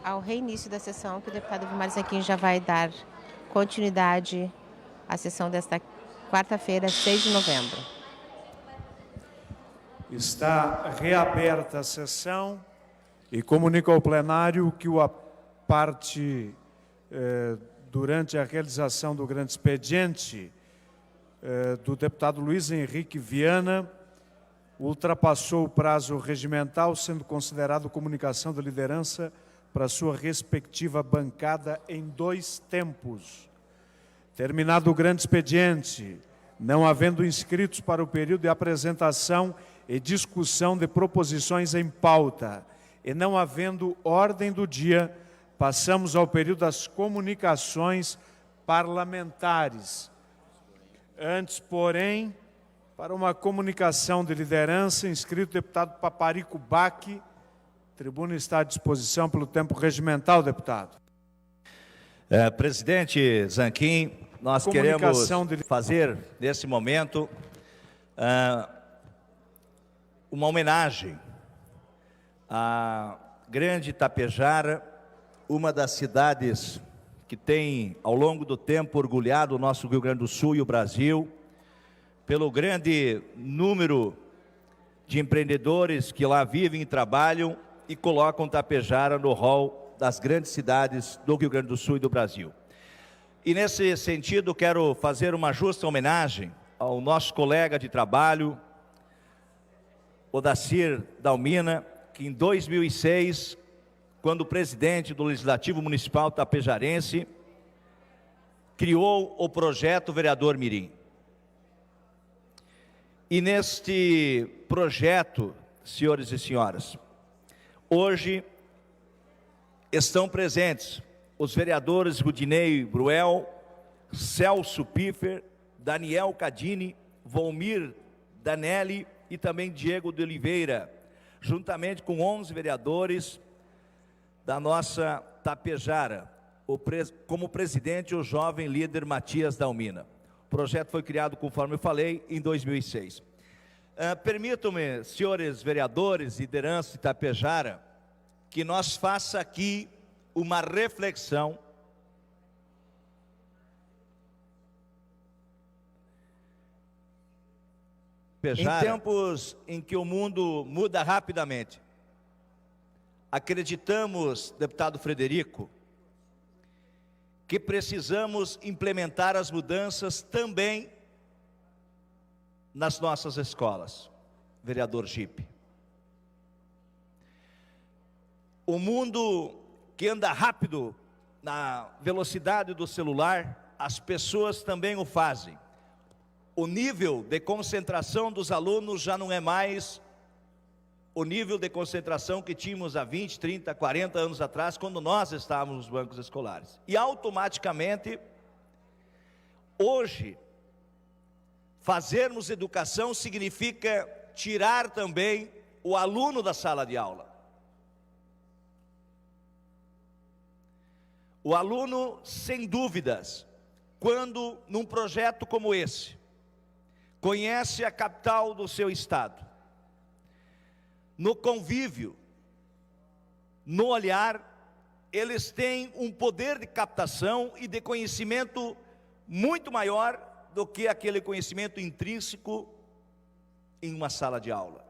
ao reinício da sessão, que o deputado Vilmar Zanquim já vai dar continuidade à sessão desta quarta-feira, 6 de novembro. Está reaberta a sessão e comunico ao plenário que a parte, durante a realização do grande expediente do deputado Luiz Henrique Viana, ultrapassou o prazo regimental, sendo considerado comunicação da liderança para sua respectiva bancada em 2 tempos. Terminado o grande expediente, não havendo inscritos para o período de apresentação e discussão de proposições em pauta, e não havendo ordem do dia, passamos ao período das comunicações parlamentares. Antes, porém, para uma comunicação de liderança, inscrito o deputado Paparico Baque. A tribuna está à disposição pelo tempo regimental, deputado. Presidente Zanquim, nós queremos fazer, nesse momento, uma homenagem à grande Tapejara, uma das cidades que tem, ao longo do tempo, orgulhado o nosso Rio Grande do Sul e o Brasil, pelo grande número de empreendedores que lá vivem e trabalham e colocam Tapejara no rol das grandes cidades do Rio Grande do Sul e do Brasil. E nesse sentido quero fazer uma justa homenagem ao nosso colega de trabalho, Odacir Dalmina, que em 2006, quando presidente do Legislativo Municipal Tapejarense, criou o projeto Vereador Mirim. E neste projeto, senhores e senhoras, hoje estão presentes os vereadores Rudinei Bruel, Celso Piffer, Daniel Cadini, Volmir Danelli e também Diego de Oliveira, juntamente com 11 vereadores da nossa Tapejara, como presidente o jovem líder Matias Dalmina. O projeto foi criado, conforme eu falei, em 2006. Permitam-me, senhores vereadores e liderança de Tapejara, que nós faça aqui uma reflexão em tempos em que o mundo muda rapidamente. Acreditamos, deputado Frederico, que precisamos implementar as mudanças também nas nossas escolas, vereador Gipe. O mundo que anda rápido na velocidade do celular, as pessoas também o fazem. O nível de concentração dos alunos já não é mais o nível de concentração que tínhamos há 20, 30, 40 anos atrás, quando nós estávamos nos bancos escolares. E automaticamente, hoje, fazermos educação significa tirar também o aluno da sala de aula. O aluno, sem dúvidas, quando num projeto como esse, conhece a capital do seu estado, no convívio, no olhar, eles têm um poder de captação e de conhecimento muito maior do que aquele conhecimento intrínseco em uma sala de aula.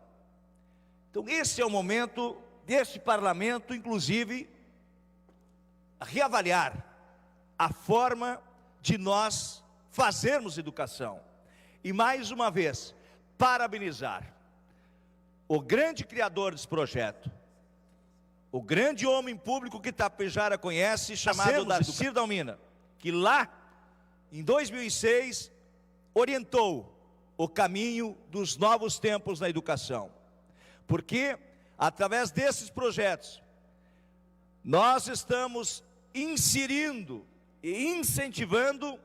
Então esse é o momento deste parlamento, inclusive, reavaliar a forma de nós fazermos educação. E mais uma vez, parabenizar o grande criador desse projeto, o grande homem público que Tapejara conhece, chamado Odacir Dalmina, que lá, em 2006, orientou o caminho dos novos tempos na educação. Porque, através desses projetos, nós estamos inserindo e incentivando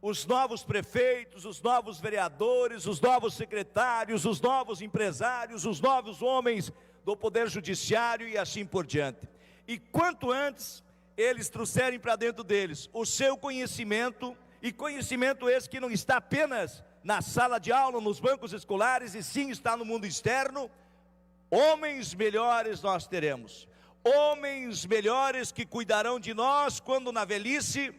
os novos prefeitos, os novos vereadores, os novos secretários, os novos empresários, os novos homens do Poder Judiciário e assim por diante. E quanto antes eles trouxerem para dentro deles o seu conhecimento, e conhecimento esse que não está apenas na sala de aula, nos bancos escolares, e sim está no mundo externo, homens melhores nós teremos. Homens melhores que cuidarão de nós quando na velhice,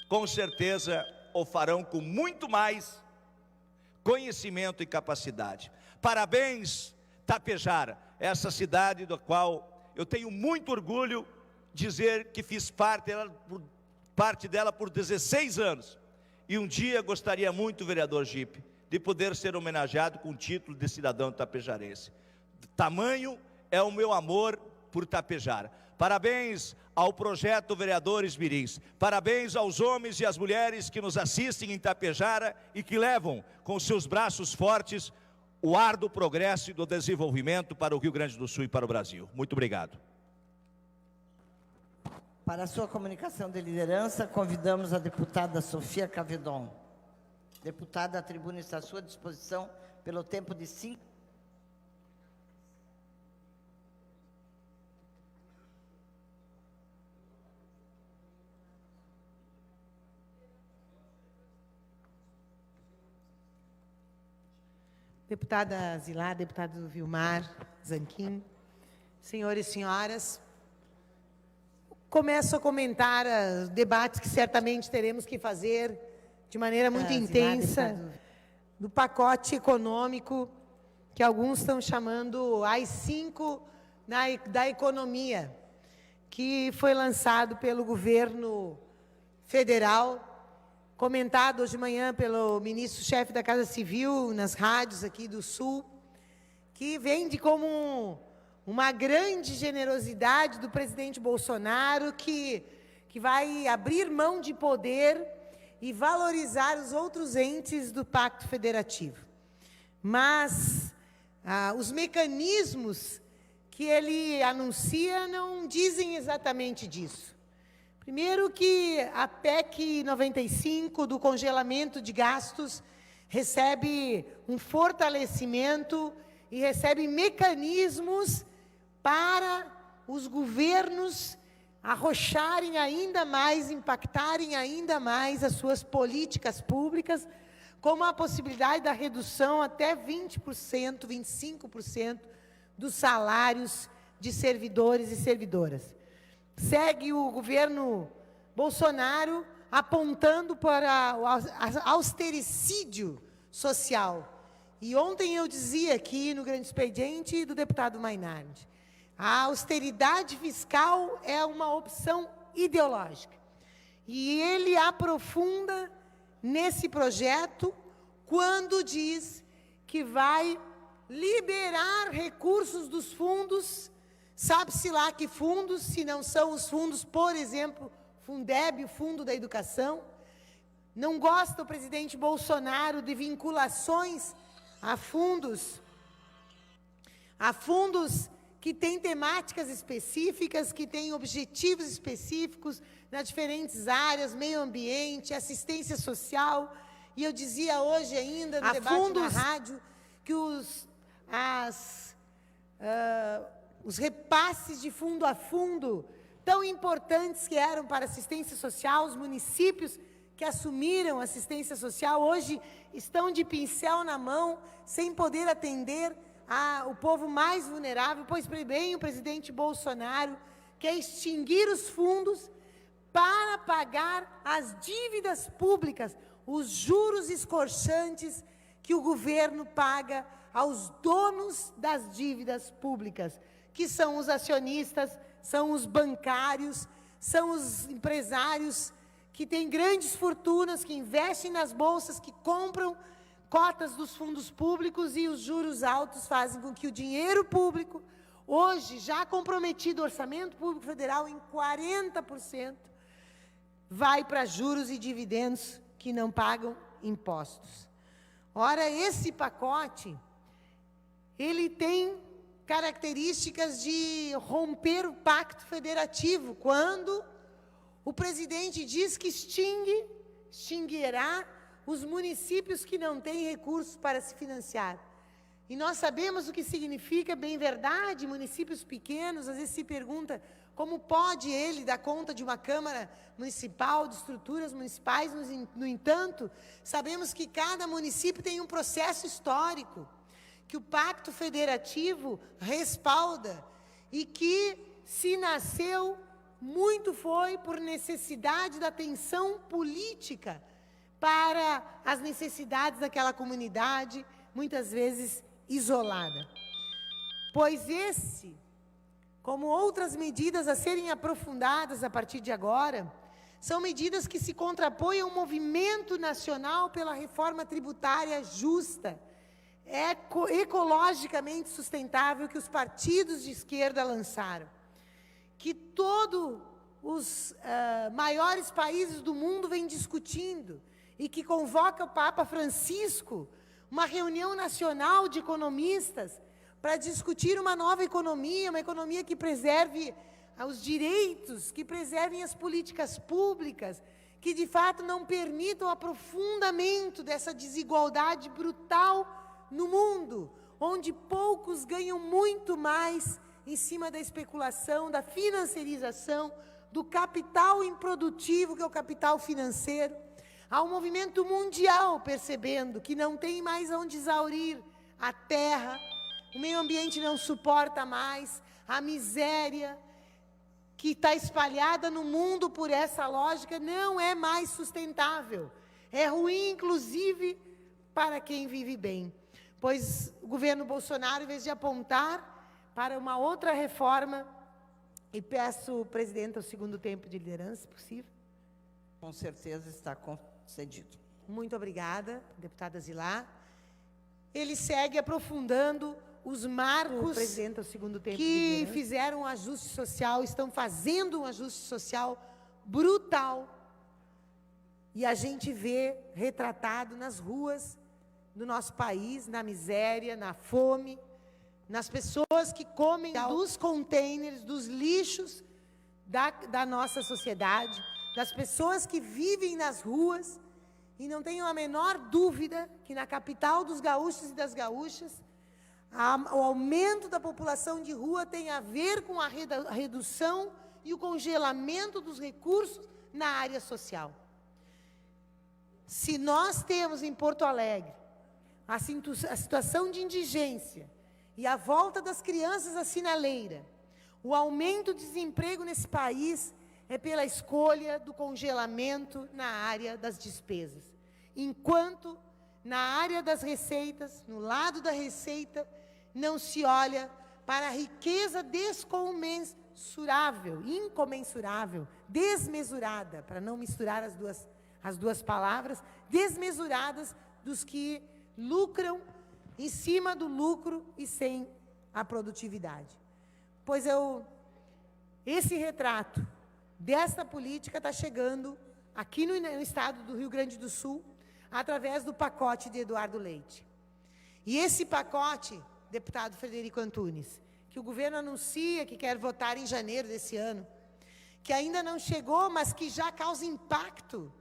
com certeza o farão com muito mais conhecimento e capacidade. Parabéns, Tapejara, essa cidade da qual eu tenho muito orgulho de dizer que fiz parte dela por 16 anos. E um dia gostaria muito, vereador Gipe, de poder ser homenageado com o título de cidadão tapejarense. Tamanho é o meu amor por Tapejara. Parabéns ao projeto Vereadores Mirins. Parabéns aos homens e às mulheres que nos assistem em Tapejara e que levam com seus braços fortes o ar do progresso e do desenvolvimento para o Rio Grande do Sul e para o Brasil. Muito obrigado. Para a sua comunicação de liderança, convidamos a deputada Sofia Cavedon. Deputada, a tribuna está à sua disposição pelo tempo de 5 minutos. Deputada Zilar, deputado Vilmar Zanquim, senhores e senhoras, começo a comentar os debates que certamente teremos que fazer de maneira muito intensa do pacote econômico que alguns estão chamando AI-5 da economia, que foi lançado pelo governo federal, comentado hoje de manhã pelo ministro-chefe da Casa Civil nas rádios aqui do Sul, que vende como uma grande generosidade do presidente Bolsonaro, que vai abrir mão de poder e valorizar os outros entes do Pacto Federativo. Mas os mecanismos que ele anuncia não dizem exatamente disso. Primeiro que a PEC 95 do congelamento de gastos recebe um fortalecimento e recebe mecanismos para os governos arrocharem ainda mais, impactarem ainda mais as suas políticas públicas, como a possibilidade da redução até 20%, 25% dos salários de servidores e servidoras. Segue o governo Bolsonaro apontando para o austericídio social. E ontem eu dizia aqui no Grande Expediente do deputado Mainardi, a austeridade fiscal é uma opção ideológica. E ele aprofunda nesse projeto quando diz que vai liberar recursos dos fundos. Sabe-se lá que fundos, se não são os fundos, por exemplo, Fundeb, o Fundo da Educação. Não gosta o presidente Bolsonaro de vinculações a fundos que têm temáticas específicas, que têm objetivos específicos nas diferentes áreas, meio ambiente, assistência social. E eu dizia hoje ainda no debate na rádio que os repasses de fundo a fundo, tão importantes que eram para a assistência social, os municípios que assumiram assistência social, hoje estão de pincel na mão, sem poder atender o povo mais vulnerável, pois bem, o presidente Bolsonaro quer extinguir os fundos para pagar as dívidas públicas, os juros escorchantes que o governo paga aos donos das dívidas públicas, que são os acionistas, são os bancários, são os empresários que têm grandes fortunas, que investem nas bolsas, que compram cotas dos fundos públicos, e os juros altos fazem com que o dinheiro público, hoje já comprometido o orçamento público federal em 40%, vai para juros e dividendos que não pagam impostos. Ora, esse pacote, ele tem características de romper o pacto federativo, quando o presidente diz que extinguirá os municípios que não têm recursos para se financiar. E nós sabemos o que significa, bem verdade, municípios pequenos. Às vezes se pergunta como pode ele dar conta de uma Câmara Municipal, de estruturas municipais. No entanto, sabemos que cada município tem um processo histórico, que o Pacto Federativo respalda, e que, se nasceu, muito foi por necessidade da atenção política para as necessidades daquela comunidade, muitas vezes isolada. Pois esse, como outras medidas a serem aprofundadas a partir de agora, são medidas que se contrapõem ao movimento nacional pela reforma tributária justa, ecologicamente sustentável que os partidos de esquerda lançaram, que todos os maiores países do mundo vêm discutindo e que convoca o Papa Francisco uma reunião nacional de economistas para discutir uma nova economia, uma economia que preserve os direitos, que preservem as políticas públicas, que de fato não permitam o aprofundamento dessa desigualdade brutal no mundo, onde poucos ganham muito mais em cima da especulação, da financiarização, do capital improdutivo, que é o capital financeiro. Há um movimento mundial percebendo que não tem mais onde exaurir a terra, o meio ambiente não suporta mais, a miséria que está espalhada no mundo por essa lógica não é mais sustentável. É ruim, inclusive, para quem vive bem. Pois o governo Bolsonaro, em vez de apontar para uma outra reforma, e peço, presidente, o segundo tempo de liderança, se possível. Com certeza está concedido. Muito obrigada, deputada Zilá. Ele segue aprofundando os marcos o segundo tempo que fizeram um ajuste social, estão fazendo um ajuste social brutal. E a gente vê retratado nas ruas do nosso país, na miséria, na fome, nas pessoas que comem dos containers, dos lixos da nossa sociedade, das pessoas que vivem nas ruas. E não tenho a menor dúvida que na capital dos gaúchos e das gaúchas, o aumento da população de rua tem a ver com a redução e o congelamento dos recursos na área social. Se nós temos em Porto Alegre a situação de indigência e a volta das crianças à sinaleira, o aumento do desemprego nesse país é pela escolha do congelamento na área das despesas. Enquanto na área das receitas, no lado da receita, não se olha para a riqueza descomensurável, incomensurável, desmesurada, para não misturar as duas palavras, desmesuradas dos que lucram em cima do lucro e sem a produtividade. Pois esse retrato desta política está chegando aqui no estado do Rio Grande do Sul, através do pacote de Eduardo Leite. E esse pacote, deputado Frederico Antunes, que o governo anuncia que quer votar em janeiro desse ano, que ainda não chegou, mas que já causa impacto,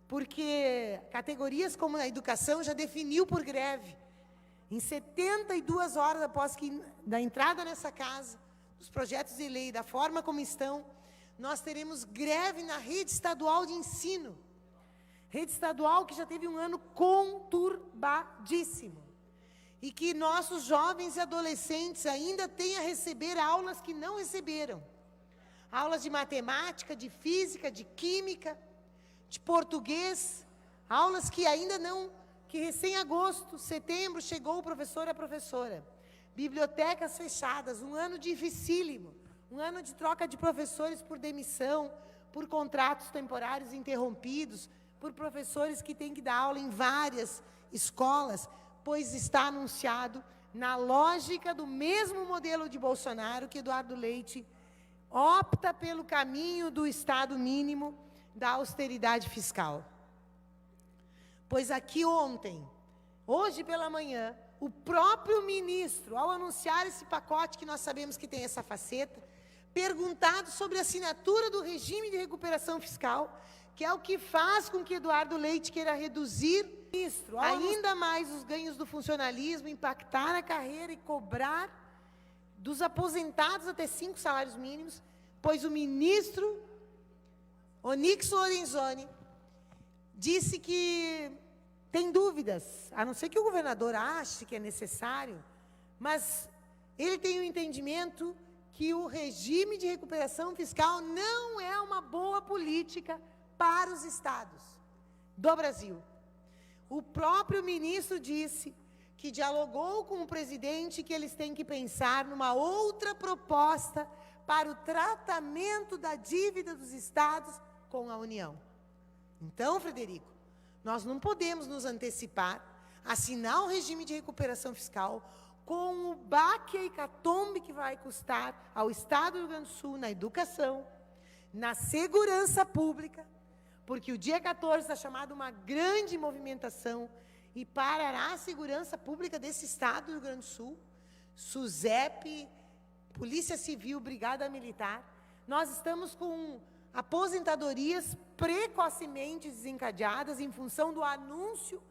porque categorias como a educação já definiu por greve. Em 72 horas após da entrada nessa casa, os projetos de lei, da forma como estão, nós teremos greve na rede estadual de ensino. Rede estadual que já teve um ano conturbadíssimo. E que nossos jovens e adolescentes ainda têm a receber aulas que não receberam. Aulas de matemática, de física, de química, de português. Aulas que ainda não, que recém agosto, setembro, chegou o professor e a professora. Bibliotecas fechadas, um ano dificílimo. Um ano de troca de professores por demissão, por contratos temporários interrompidos, por professores que têm que dar aula em várias escolas, pois está anunciado, na lógica do mesmo modelo de Bolsonaro, que Eduardo Leite opta pelo caminho do Estado mínimo, da austeridade fiscal. Pois aqui ontem, hoje pela manhã, o próprio ministro, ao anunciar esse pacote, que nós sabemos que tem essa faceta, perguntado sobre a assinatura do regime de recuperação fiscal, que é o que faz com que Eduardo Leite queira reduzir ainda mais os ganhos do funcionalismo, impactar a carreira e cobrar dos aposentados até 5 salários mínimos, pois o ministro Onyx Lorenzoni disse que tem dúvidas, a não ser que o governador ache que é necessário, mas ele tem o entendimento que o regime de recuperação fiscal não é uma boa política para os estados do Brasil. O próprio ministro disse que dialogou com o presidente que eles têm que pensar numa outra proposta para o tratamento da dívida dos estados com a União. Então, Frederico, nós não podemos nos antecipar, assinar um regime de recuperação fiscal com o baque e a hecatombe que vai custar ao Estado do Rio Grande do Sul na educação, na segurança pública, porque o dia 14 está chamado uma grande movimentação e parará a segurança pública desse Estado do Rio Grande do Sul, SUSEP, Polícia Civil, Brigada Militar. Nós estamos com aposentadorias precocemente desencadeadas em função do anúncio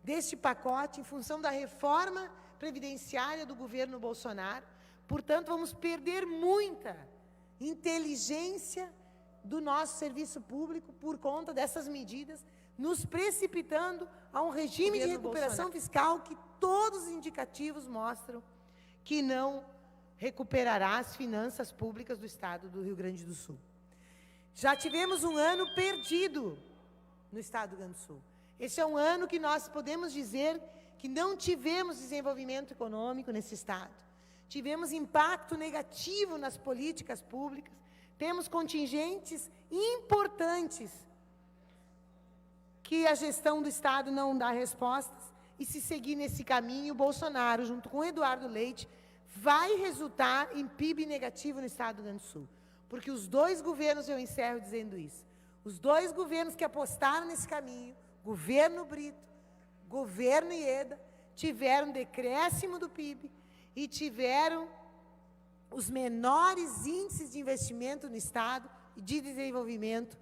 deste pacote, em função da reforma previdenciária do governo Bolsonaro. Portanto, vamos perder muita inteligência do nosso serviço público por conta dessas medidas, nos precipitando a um regime de recuperação fiscal que todos os indicativos mostram que não recuperará as finanças públicas do Estado do Rio Grande do Sul. Já tivemos um ano perdido no Estado do Rio Grande do Sul. Esse é um ano que nós podemos dizer que não tivemos desenvolvimento econômico nesse Estado. Tivemos impacto negativo nas políticas públicas, temos contingentes importantes que a gestão do Estado não dá respostas, e se seguir nesse caminho, Bolsonaro, junto com Eduardo Leite, vai resultar em PIB negativo no Estado do Rio Grande do Sul. Porque os dois governos, eu encerro dizendo isso, os dois governos que apostaram nesse caminho, governo Brito, governo Ieda, tiveram decréscimo do PIB e tiveram os menores índices de investimento no Estado e de desenvolvimento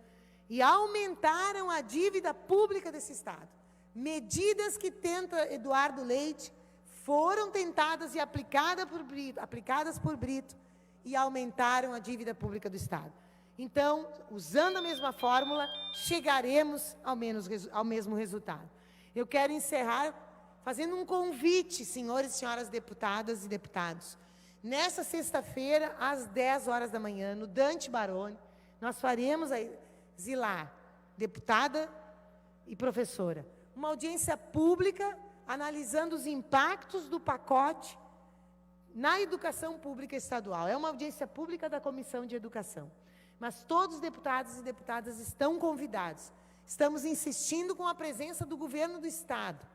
e aumentaram a dívida pública desse Estado. Medidas que tenta Eduardo Leite foram tentadas e aplicadas por Brito e aumentaram a dívida pública do Estado. Então, usando a mesma fórmula, chegaremos ao mesmo resultado. Eu quero encerrar fazendo um convite, senhores e senhoras deputadas e deputados. Nessa sexta-feira, às 10 horas da manhã, no Dante Baroni, nós faremos a Zilá, deputada e professora, uma audiência pública analisando os impactos do pacote na educação pública estadual. É uma audiência pública da Comissão de Educação. Mas todos os deputados e deputadas estão convidados. Estamos insistindo com a presença do governo do Estado,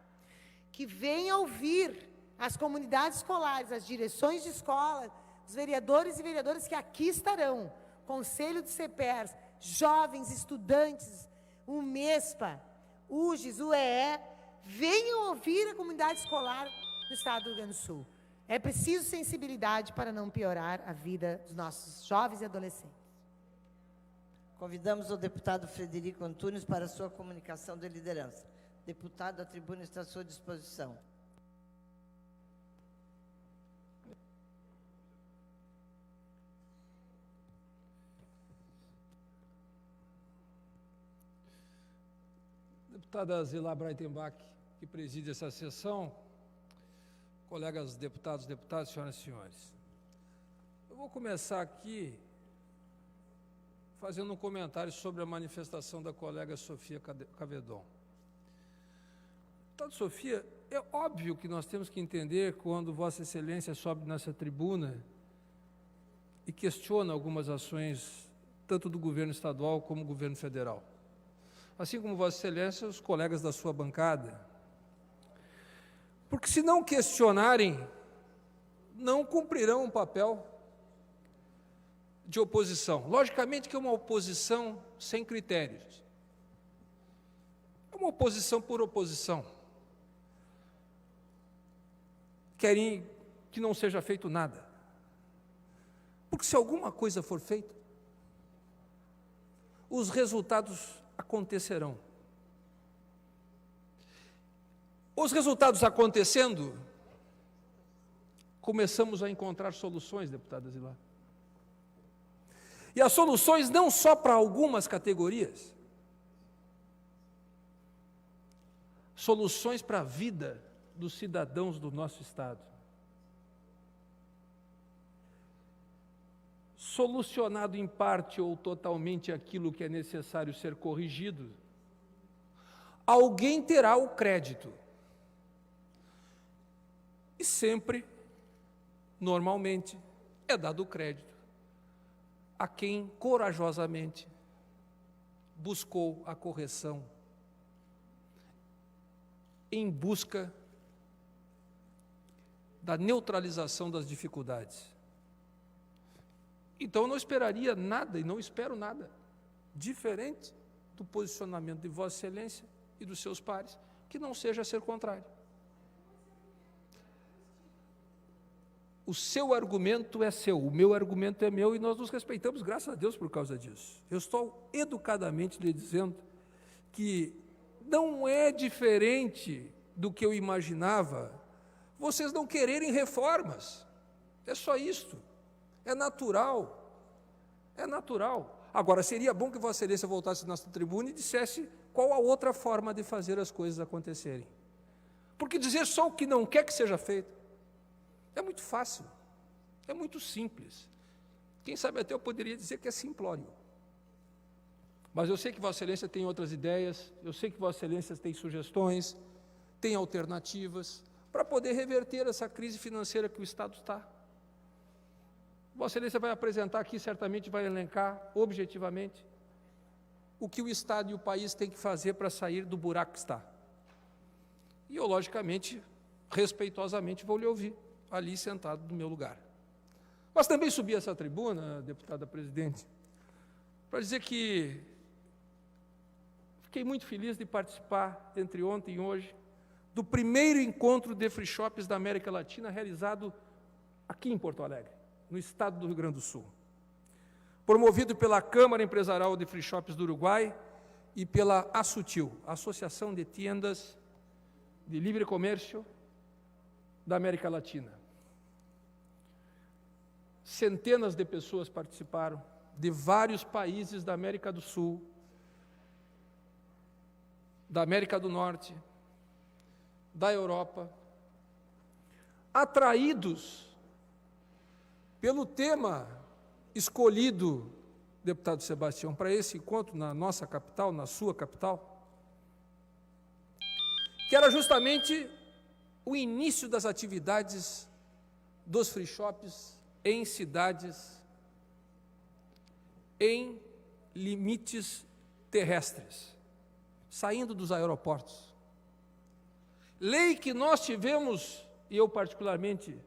que venha ouvir as comunidades escolares, as direções de escola, os vereadores e vereadoras que aqui estarão, Conselho de CEPERS, jovens, estudantes, o MESPA, UGES, UEE, venham ouvir a comunidade escolar do Estado do Rio Grande do Sul. É preciso sensibilidade para não piorar a vida dos nossos jovens e adolescentes. Convidamos o deputado Frederico Antunes para a sua comunicação de liderança. Deputado, a tribuna está à sua disposição. Deputada Zilá Breitenbach, que preside essa sessão, colegas deputados, deputadas, senhoras e senhores. Eu vou começar aqui fazendo um comentário sobre a manifestação da colega Sofia Cavedon. Deputada Sofia, é óbvio que nós temos que entender quando Vossa Excelência sobe nessa tribuna e questiona algumas ações, tanto do governo estadual como do governo federal. Assim como Vossa Excelência, os colegas da sua bancada. Porque se não questionarem, não cumprirão um papel de oposição. Logicamente que é uma oposição sem critérios. É uma oposição por oposição. Querem que não seja feito nada. Porque se alguma coisa for feita, os resultados acontecerão. Os resultados acontecendo, começamos a encontrar soluções, deputada Zilá. E as soluções não só para algumas categorias, soluções para a vida dos cidadãos do nosso Estado. Solucionado em parte ou totalmente aquilo que é necessário ser corrigido, alguém terá o crédito E sempre, normalmente, é dado o crédito a quem corajosamente buscou a correção em busca da neutralização das dificuldades. Então, eu não esperaria nada, e não espero nada, diferente do posicionamento de Vossa Excelência e dos seus pares, que não seja ser contrário. O seu argumento é seu, o meu argumento é meu, e nós nos respeitamos, graças a Deus, por causa disso. Eu estou educadamente lhe dizendo que não é diferente do que eu imaginava vocês não quererem reformas. É só isto. É natural. É natural. Agora, seria bom que Vossa Excelência voltasse na nossa tribuna e dissesse qual a outra forma de fazer as coisas acontecerem. Porque dizer só o que não quer que seja feito é muito fácil, é muito simples. Quem sabe até eu poderia dizer que é simplório. Mas eu sei que Vossa Excelência tem outras ideias, eu sei que Vossa Excelência tem sugestões, tem alternativas para poder reverter essa crise financeira que o Estado está. Vossa Excelência vai apresentar aqui, certamente vai elencar objetivamente o que o Estado e o país têm que fazer para sair do buraco que está. E eu, logicamente, respeitosamente, vou lhe ouvir, ali sentado no meu lugar. Mas também subi essa tribuna, deputada presidente, para dizer que fiquei muito feliz de participar, entre ontem e hoje, do primeiro encontro de free shops da América Latina, realizado aqui em Porto Alegre, no estado do Rio Grande do Sul. Promovido pela Câmara Empresarial de Free Shops do Uruguai e pela ASUTIL, Associação de Tiendas de Livre Comércio da América Latina. Centenas de pessoas participaram, de vários países da América do Sul, da América do Norte, da Europa, atraídos pelo tema escolhido, deputado Sebastião, para esse encontro na nossa capital, na sua capital, que era justamente o início das atividades dos free shops em cidades, em limites terrestres, saindo dos aeroportos. Lei que nós tivemos, e eu particularmente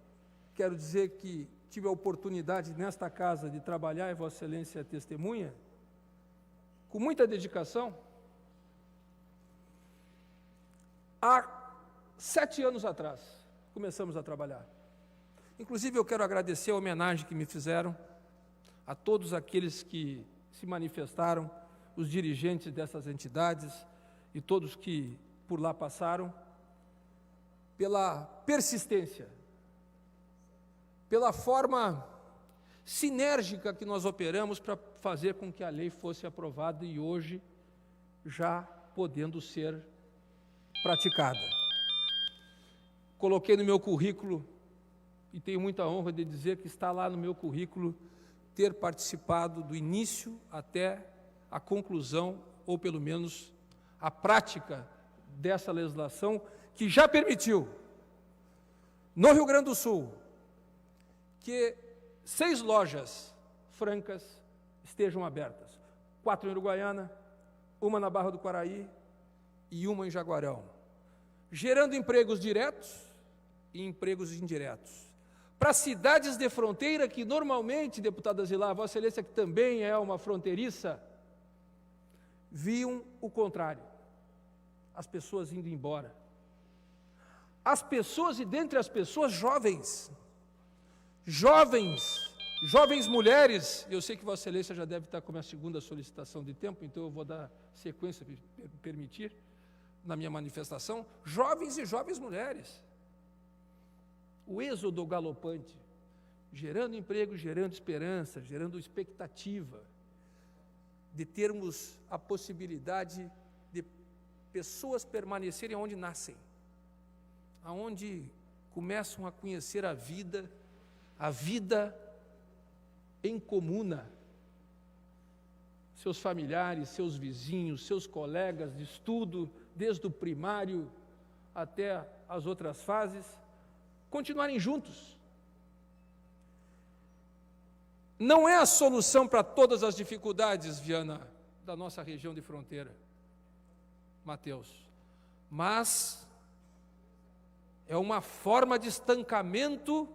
quero dizer que tive a oportunidade nesta casa de trabalhar, e Vossa Excelência é testemunha, com muita dedicação. Há 7 anos atrás, começamos a trabalhar. Inclusive, eu quero agradecer a homenagem que me fizeram a todos aqueles que se manifestaram, os dirigentes dessas entidades e todos que por lá passaram, pela persistência, pela forma sinérgica que nós operamos para fazer com que a lei fosse aprovada e hoje já podendo ser praticada. Coloquei no meu currículo, e tenho muita honra de dizer que está lá no meu currículo, ter participado do início até a conclusão, ou pelo menos a prática dessa legislação, que já permitiu, no Rio Grande do Sul, que 6 lojas francas estejam abertas, 4 em Uruguaiana, 1 na Barra do Quaraí e 1 em Jaguarão, gerando empregos diretos e empregos indiretos. Para cidades de fronteira que normalmente, deputada Zilá, Vossa Excelência, que também é uma fronteiriça, viam o contrário, as pessoas indo embora. As pessoas, e dentre as pessoas, jovens mulheres, eu sei que Vossa Excelência já deve estar com a minha segunda solicitação de tempo, então eu vou dar sequência, se permitir, na minha manifestação, jovens e jovens mulheres. O êxodo galopante, gerando emprego, gerando esperança, gerando expectativa de termos a possibilidade de pessoas permanecerem onde nascem, aonde começam a conhecer a vida em comuna, seus familiares, seus vizinhos, seus colegas de estudo, desde o primário até as outras fases, continuarem juntos. Não é a solução para todas as dificuldades, Viana, da nossa região de fronteira, Mateus, mas é uma forma de estancamento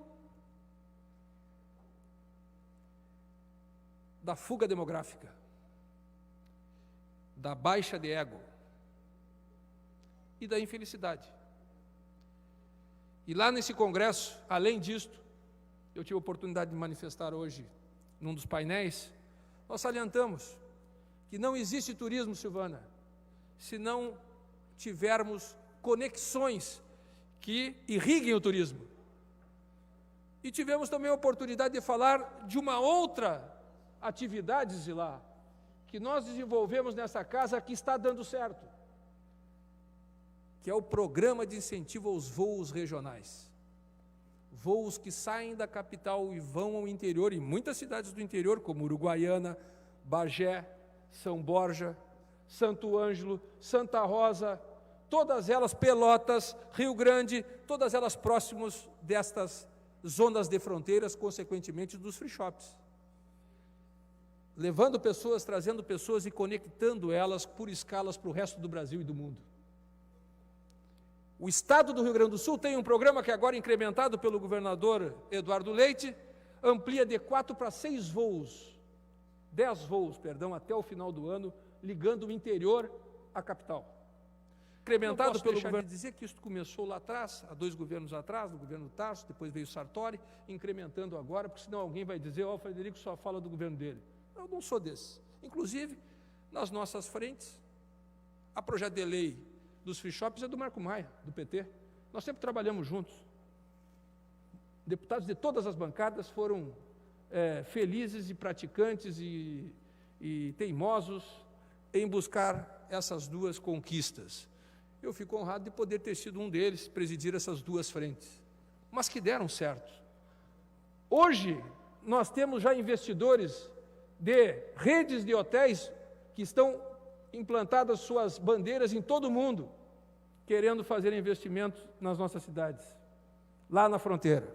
da fuga demográfica, da baixa de ego e da infelicidade. E lá nesse congresso, além disto, eu tive a oportunidade de manifestar hoje num dos painéis, nós salientamos que não existe turismo, Silvana, se não tivermos conexões que irriguem o turismo. E tivemos também a oportunidade de falar de uma outra atividade, Zilá, que nós desenvolvemos nessa casa que está dando certo, que é o programa de incentivo aos voos regionais. Voos que saem da capital e vão ao interior, em muitas cidades do interior, como Uruguaiana, Bagé, São Borja, Santo Ângelo, Santa Rosa, todas elas, Pelotas, Rio Grande, todas elas próximas destas zonas de fronteiras, consequentemente dos free shops. Levando pessoas, trazendo pessoas e conectando elas por escalas para o resto do Brasil e do mundo. O Estado do Rio Grande do Sul tem um programa que agora, incrementado pelo governador Eduardo Leite, amplia de 4 para 6 voos, 10 voos, perdão, até o final do ano, ligando o interior à capital. Incrementado pelo governo. Dizer que isso começou lá atrás, há 2 governos atrás, no governo Tarso, depois veio Sartori, incrementando agora, porque senão alguém vai dizer, ó, o Frederico só fala do governo dele. Eu não sou desse. Inclusive, nas nossas frentes, a projeto de lei dos free shops é do Marco Maia, do PT. Nós sempre trabalhamos juntos. Deputados de todas as bancadas foram felizes e praticantes e teimosos em buscar essas 2 conquistas. Eu fico honrado de poder ter sido um deles, presidir essas 2 frentes, mas que deram certo. Hoje, nós temos já investidores de redes de hotéis que estão implantadas suas bandeiras em todo o mundo, querendo fazer investimentos nas nossas cidades, lá na fronteira.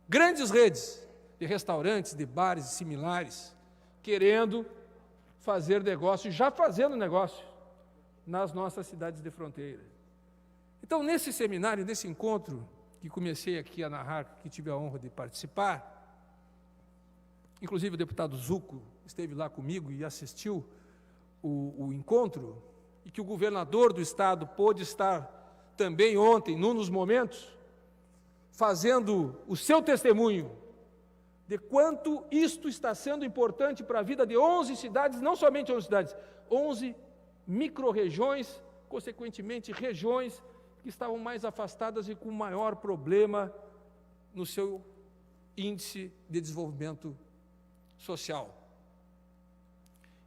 Grandes redes de restaurantes, de bares e similares, querendo fazer negócio, já fazendo negócio, nas nossas cidades de fronteira. Então, nesse seminário, nesse encontro, que comecei aqui a narrar, que tive a honra de participar, inclusive o deputado Zucco esteve lá comigo e assistiu o encontro, e que o governador do estado pôde estar também ontem, num dos momentos, fazendo o seu testemunho de quanto isto está sendo importante para a vida de 11 cidades, não somente 11 cidades, 11 micro-regiões, consequentemente regiões que estavam mais afastadas e com maior problema no seu índice de desenvolvimento social.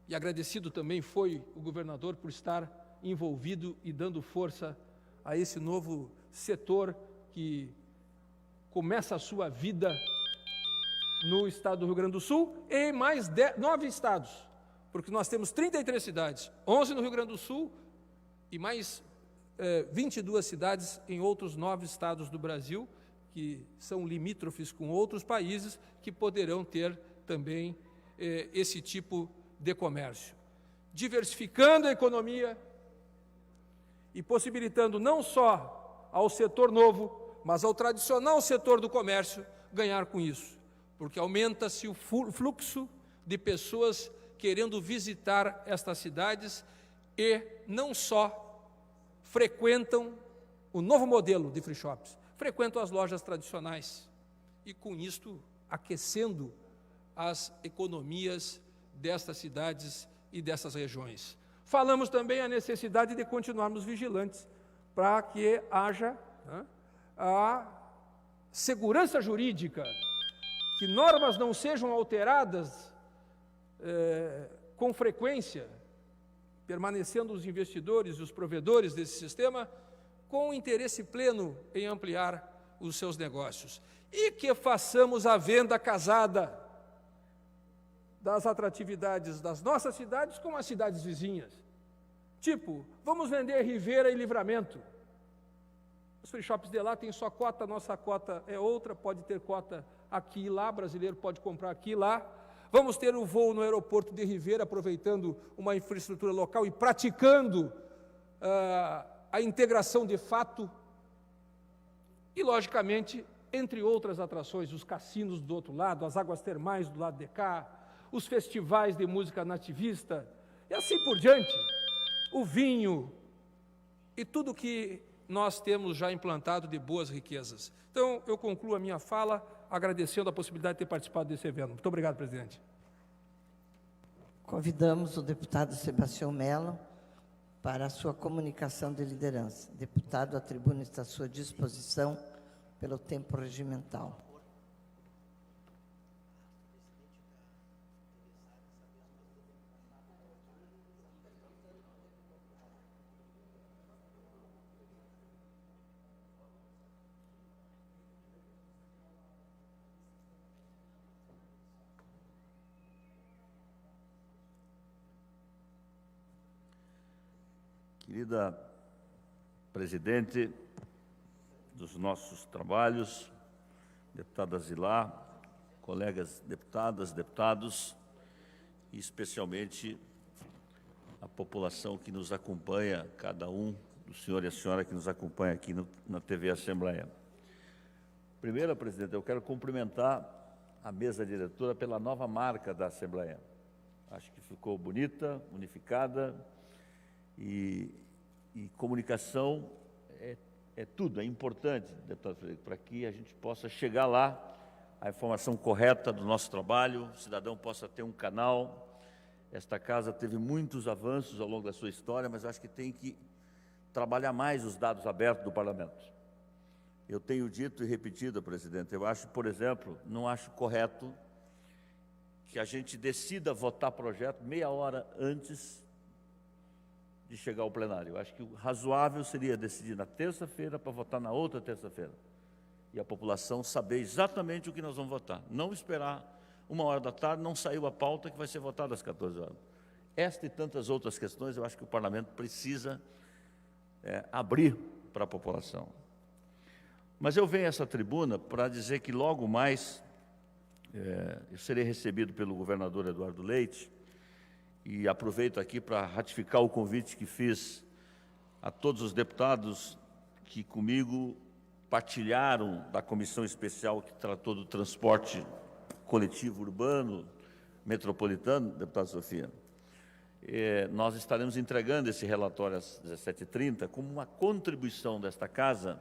E agradecido também foi o governador por estar envolvido e dando força a esse novo setor que começa a sua vida no estado do Rio Grande do Sul e mais 9 estados, porque nós temos 33 cidades, 11 no Rio Grande do Sul e mais 22 cidades em outros 9 estados do Brasil, que são limítrofes com outros países, que poderão ter também esse tipo de comércio, diversificando a economia e possibilitando não só ao setor novo, mas ao tradicional setor do comércio ganhar com isso, porque aumenta-se o fluxo de pessoas querendo visitar estas cidades e não só frequentam o novo modelo de free shops, frequentam as lojas tradicionais e com isto aquecendo as economias destas cidades e dessas regiões. Falamos também a necessidade de continuarmos vigilantes para que haja a segurança jurídica, que normas não sejam alteradas com frequência, permanecendo os investidores e os provedores desse sistema com interesse pleno em ampliar os seus negócios. E que façamos a venda casada das atratividades das nossas cidades com as cidades vizinhas. Tipo, vamos vender Ribeira e Livramento. Os free shops de lá têm sua cota, nossa cota é outra, pode ter cota aqui e lá, brasileiro pode comprar aqui e lá. Vamos ter o voo no aeroporto de Ribeira, aproveitando uma infraestrutura local e praticando a integração de fato. E, logicamente, entre outras atrações, os cassinos do outro lado, as águas termais do lado de cá, os festivais de música nativista, e assim por diante, o vinho e tudo que nós temos já implantado de boas riquezas. Então, eu concluo a minha fala agradecendo a possibilidade de ter participado desse evento. Muito obrigado, presidente. Convidamos o deputado Sebastião Mello para a sua comunicação de liderança. Deputado, a tribuna está à sua disposição pelo tempo regimental. Querida presidente dos nossos trabalhos, deputada Zilá, colegas deputadas, deputados, e especialmente a população que nos acompanha, cada um, o senhor e a senhora que nos acompanha aqui na TV Assembleia. Primeiro, presidente, eu quero cumprimentar a mesa diretora pela nova marca da Assembleia. Acho que ficou bonita, unificada, e comunicação é tudo, é importante, deputado Frederico, para que a gente possa chegar lá, a informação correta do nosso trabalho, o cidadão possa ter um canal. Esta casa teve muitos avanços ao longo da sua história, mas acho que tem que trabalhar mais os dados abertos do Parlamento. Eu tenho dito e repetido, presidente, eu acho, por exemplo, não acho correto que a gente decida votar projeto meia hora antes de chegar ao plenário. Eu acho que o razoável seria decidir na terça-feira para votar na outra terça-feira. E a população saber exatamente o que nós vamos votar. Não esperar 13h, não saiu a pauta que vai ser votada às 14h. Esta e tantas outras questões, eu acho que o Parlamento precisa abrir para a população. Mas eu venho a essa tribuna para dizer que logo mais eu serei recebido pelo governador Eduardo Leite, e aproveito aqui para ratificar o convite que fiz a todos os deputados que comigo partilharam da comissão especial que tratou do transporte coletivo urbano metropolitano, deputada Sofia. Nós estaremos entregando esse relatório às 17h30 como uma contribuição desta casa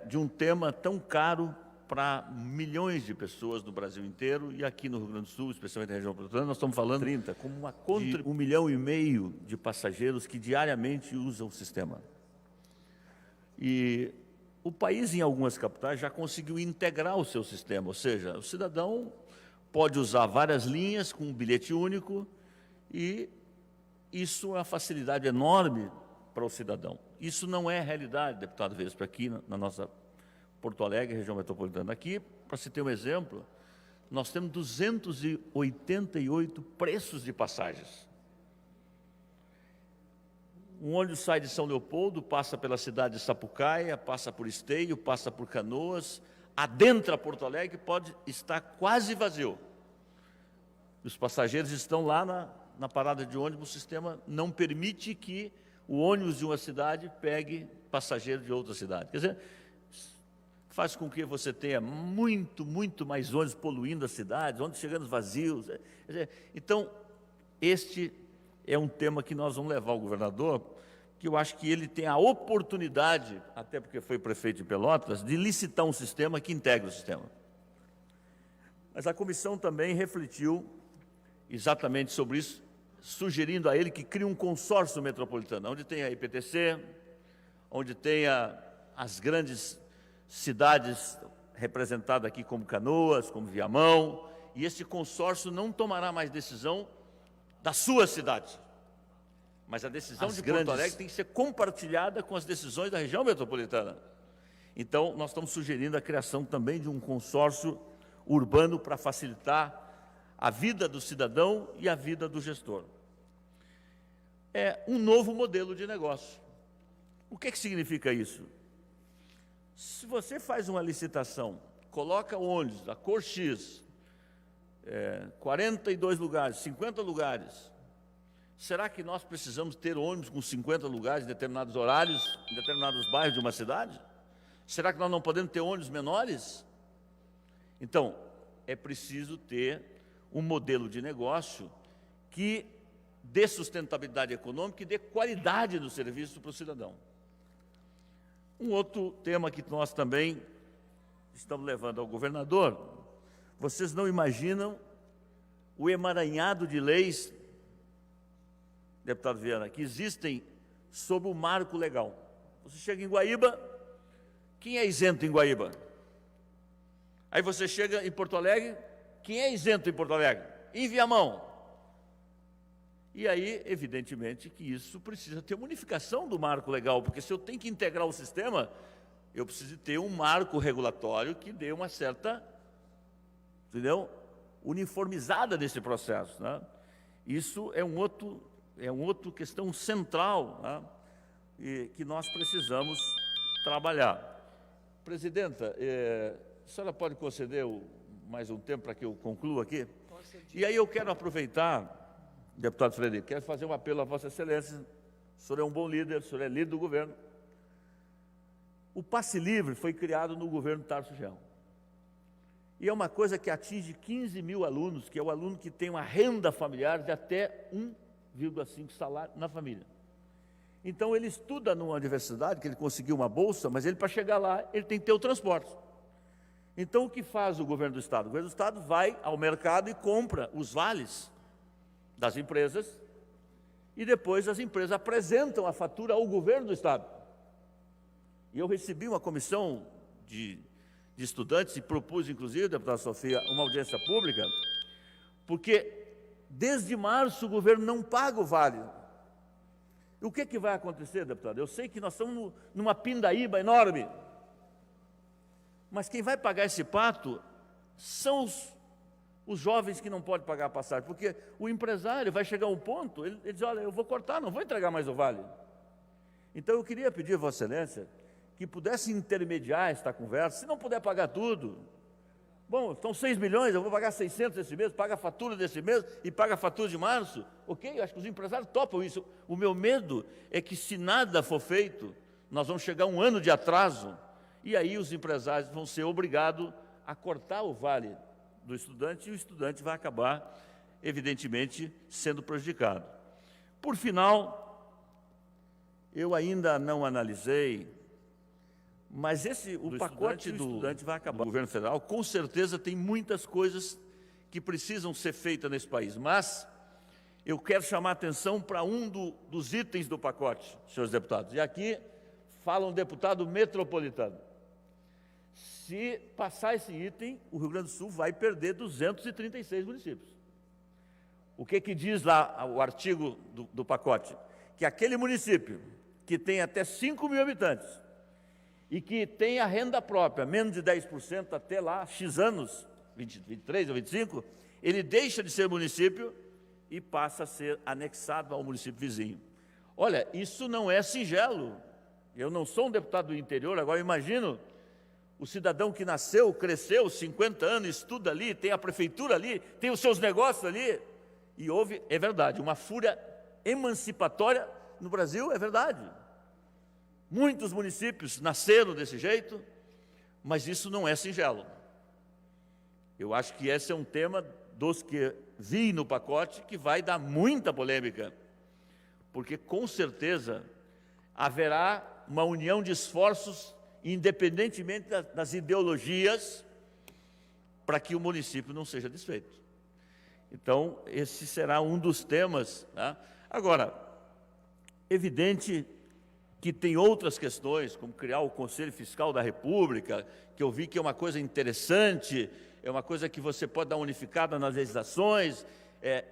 de um tema tão caro para milhões de pessoas no Brasil inteiro e aqui no Rio Grande do Sul, especialmente na região metropolitana, nós estamos falando de 1,5 milhão de passageiros que diariamente usam o sistema. E o país, em algumas capitais, já conseguiu integrar o seu sistema, ou seja, o cidadão pode usar várias linhas com um bilhete único e isso é uma facilidade enorme para o cidadão. Isso não é realidade, deputado Vespa, aqui na nossa Porto Alegre, região metropolitana. Aqui, para se ter um exemplo, nós temos 288 preços de passagens. Um ônibus sai de São Leopoldo, passa pela cidade de Sapucaia, passa por Esteio, passa por Canoas, adentra Porto Alegre, pode estar quase vazio. Os passageiros estão lá na parada de ônibus, o sistema não permite que o ônibus de uma cidade pegue passageiro de outra cidade. Quer dizer, faz com que você tenha muito mais ônibus poluindo as cidades, ônibus chegando vazios. Então, este é um tema que nós vamos levar ao governador, que eu acho que ele tem a oportunidade, até porque foi prefeito de Pelotas, de licitar um sistema que integre o sistema. Mas a comissão também refletiu exatamente sobre isso, sugerindo a ele que crie um consórcio metropolitano, onde tenha a IPTC, onde tenha as grandes cidades representadas aqui como Canoas, como Viamão, e esse consórcio não tomará mais decisão da sua cidade, mas a decisão de Porto Alegre tem que ser compartilhada com as decisões da região metropolitana. Então, nós estamos sugerindo a criação também de um consórcio urbano para facilitar a vida do cidadão e a vida do gestor. É um novo modelo de negócio. O que significa isso? Se você faz uma licitação, coloca ônibus da cor X, 42 lugares, 50 lugares, será que nós precisamos ter ônibus com 50 lugares em determinados horários, em determinados bairros de uma cidade? Será que nós não podemos ter ônibus menores? Então, é preciso ter um modelo de negócio que dê sustentabilidade econômica e dê qualidade do serviço para o cidadão. Um outro tema que nós também estamos levando ao governador, vocês não imaginam o emaranhado de leis, deputado Viana, que existem sobre o marco legal. Você chega em Guaíba, quem é isento em Guaíba? Aí você chega em Porto Alegre, quem é isento em Porto Alegre? Em Viamão. E aí, evidentemente, que isso precisa ter uma unificação do marco legal, porque se eu tenho que integrar o sistema, eu preciso ter um marco regulatório que dê uma certa, entendeu, uniformizada nesse processo, né? Isso é um outro questão central, né? E que nós precisamos trabalhar. Presidenta, a senhora pode conceder mais um tempo para que eu conclua aqui? E aí eu quero aproveitar, deputado Frederico, quero fazer um apelo a Vossa Excelência. O senhor é um bom líder, o senhor é líder do governo. O passe livre foi criado no governo Tarso Genro. E é uma coisa que atinge 15 mil alunos, que é o aluno que tem uma renda familiar de até 1,5 salário na família. Então, ele estuda numa universidade, que ele conseguiu uma bolsa, mas ele, para chegar lá, ele tem que ter o transporte. Então, o que faz o governo do Estado? O governo do Estado vai ao mercado e compra os vales das empresas, e depois as empresas apresentam a fatura ao governo do Estado. E eu recebi uma comissão de estudantes e propus, inclusive, deputada Sofia, uma audiência pública, porque desde março o governo não paga o vale. E o que vai acontecer, deputado? Eu sei que nós estamos numa pindaíba enorme, mas quem vai pagar esse pato são os jovens que não podem pagar a passagem, porque o empresário vai chegar a um ponto, ele diz, olha, eu vou cortar, não vou entregar mais o vale. Então eu queria pedir a Vossa Excelência que pudesse intermediar esta conversa, se não puder pagar tudo, bom, estão 6 milhões, eu vou pagar 600 esse mês, paga a fatura desse mês e paga a fatura de março, ok? Eu acho que os empresários topam isso. O meu medo é que, se nada for feito, nós vamos chegar a um ano de atraso, e aí os empresários vão ser obrigados a cortar o vale do estudante, e o estudante vai acabar, evidentemente, sendo prejudicado. Por final, eu ainda não analisei, mas o pacote do estudante vai acabar. O governo federal, com certeza, tem muitas coisas que precisam ser feitas nesse país, mas eu quero chamar a atenção para dos itens do pacote, senhores deputados. E aqui fala um deputado metropolitano. Se passar esse item, o Rio Grande do Sul vai perder 236 municípios. O que diz lá o artigo do pacote? Que aquele município que tem até 5 mil habitantes e que tem a renda própria, menos de 10% até lá, X anos, 23 ou 25, ele deixa de ser município e passa a ser anexado ao município vizinho. Olha, isso não é singelo. Eu não sou um deputado do interior, agora imagino o cidadão que nasceu, cresceu, 50 anos, estuda ali, tem a prefeitura ali, tem os seus negócios ali, e houve, é verdade, uma fúria emancipatória no Brasil, é verdade. Muitos municípios nasceram desse jeito, mas isso não é singelo. Eu acho que esse é um tema dos que vi no pacote que vai dar muita polêmica, porque com certeza haverá uma união de esforços, independentemente das ideologias, para que o município não seja desfeito. Então, esse será um dos temas, tá? Agora, evidente que tem outras questões, como criar o Conselho Fiscal da República, que eu vi que é uma coisa interessante, é uma coisa que você pode dar unificada nas legislações,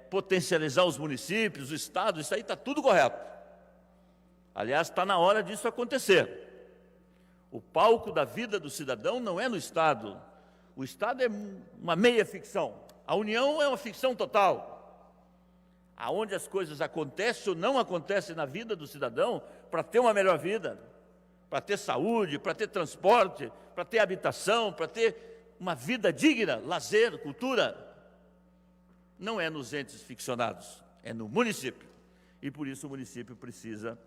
potencializar os municípios, o Estado, isso aí está tudo correto. Aliás, está na hora disso acontecer. O palco da vida do cidadão não é no Estado. O Estado é uma meia ficção. A União é uma ficção total. aonde as coisas acontecem ou não acontecem na vida do cidadão, para ter uma melhor vida, para ter saúde, para ter transporte, para ter habitação, para ter uma vida digna, lazer, cultura. Não é nos entes ficcionados, é no município. E por isso o município precisa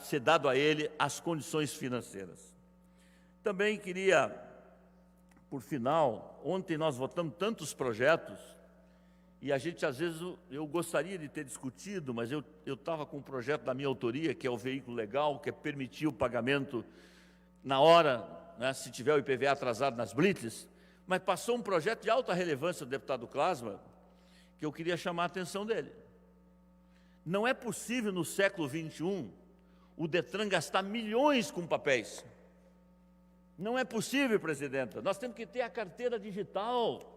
ser dado a ele as condições financeiras. Também queria, por final, ontem nós votamos tantos projetos, e a gente, às vezes, eu gostaria de ter discutido, mas eu estava com um projeto da minha autoria, que é o veículo legal, que é permitir o pagamento na hora, né, se tiver o IPVA atrasado nas blitzes, mas passou um projeto de alta relevância do deputado Clasma, que eu queria chamar a atenção dele. Não é possível, no século XXI, o Detran gastar milhões com papéis. Não é possível, presidenta. Nós temos que ter a carteira digital.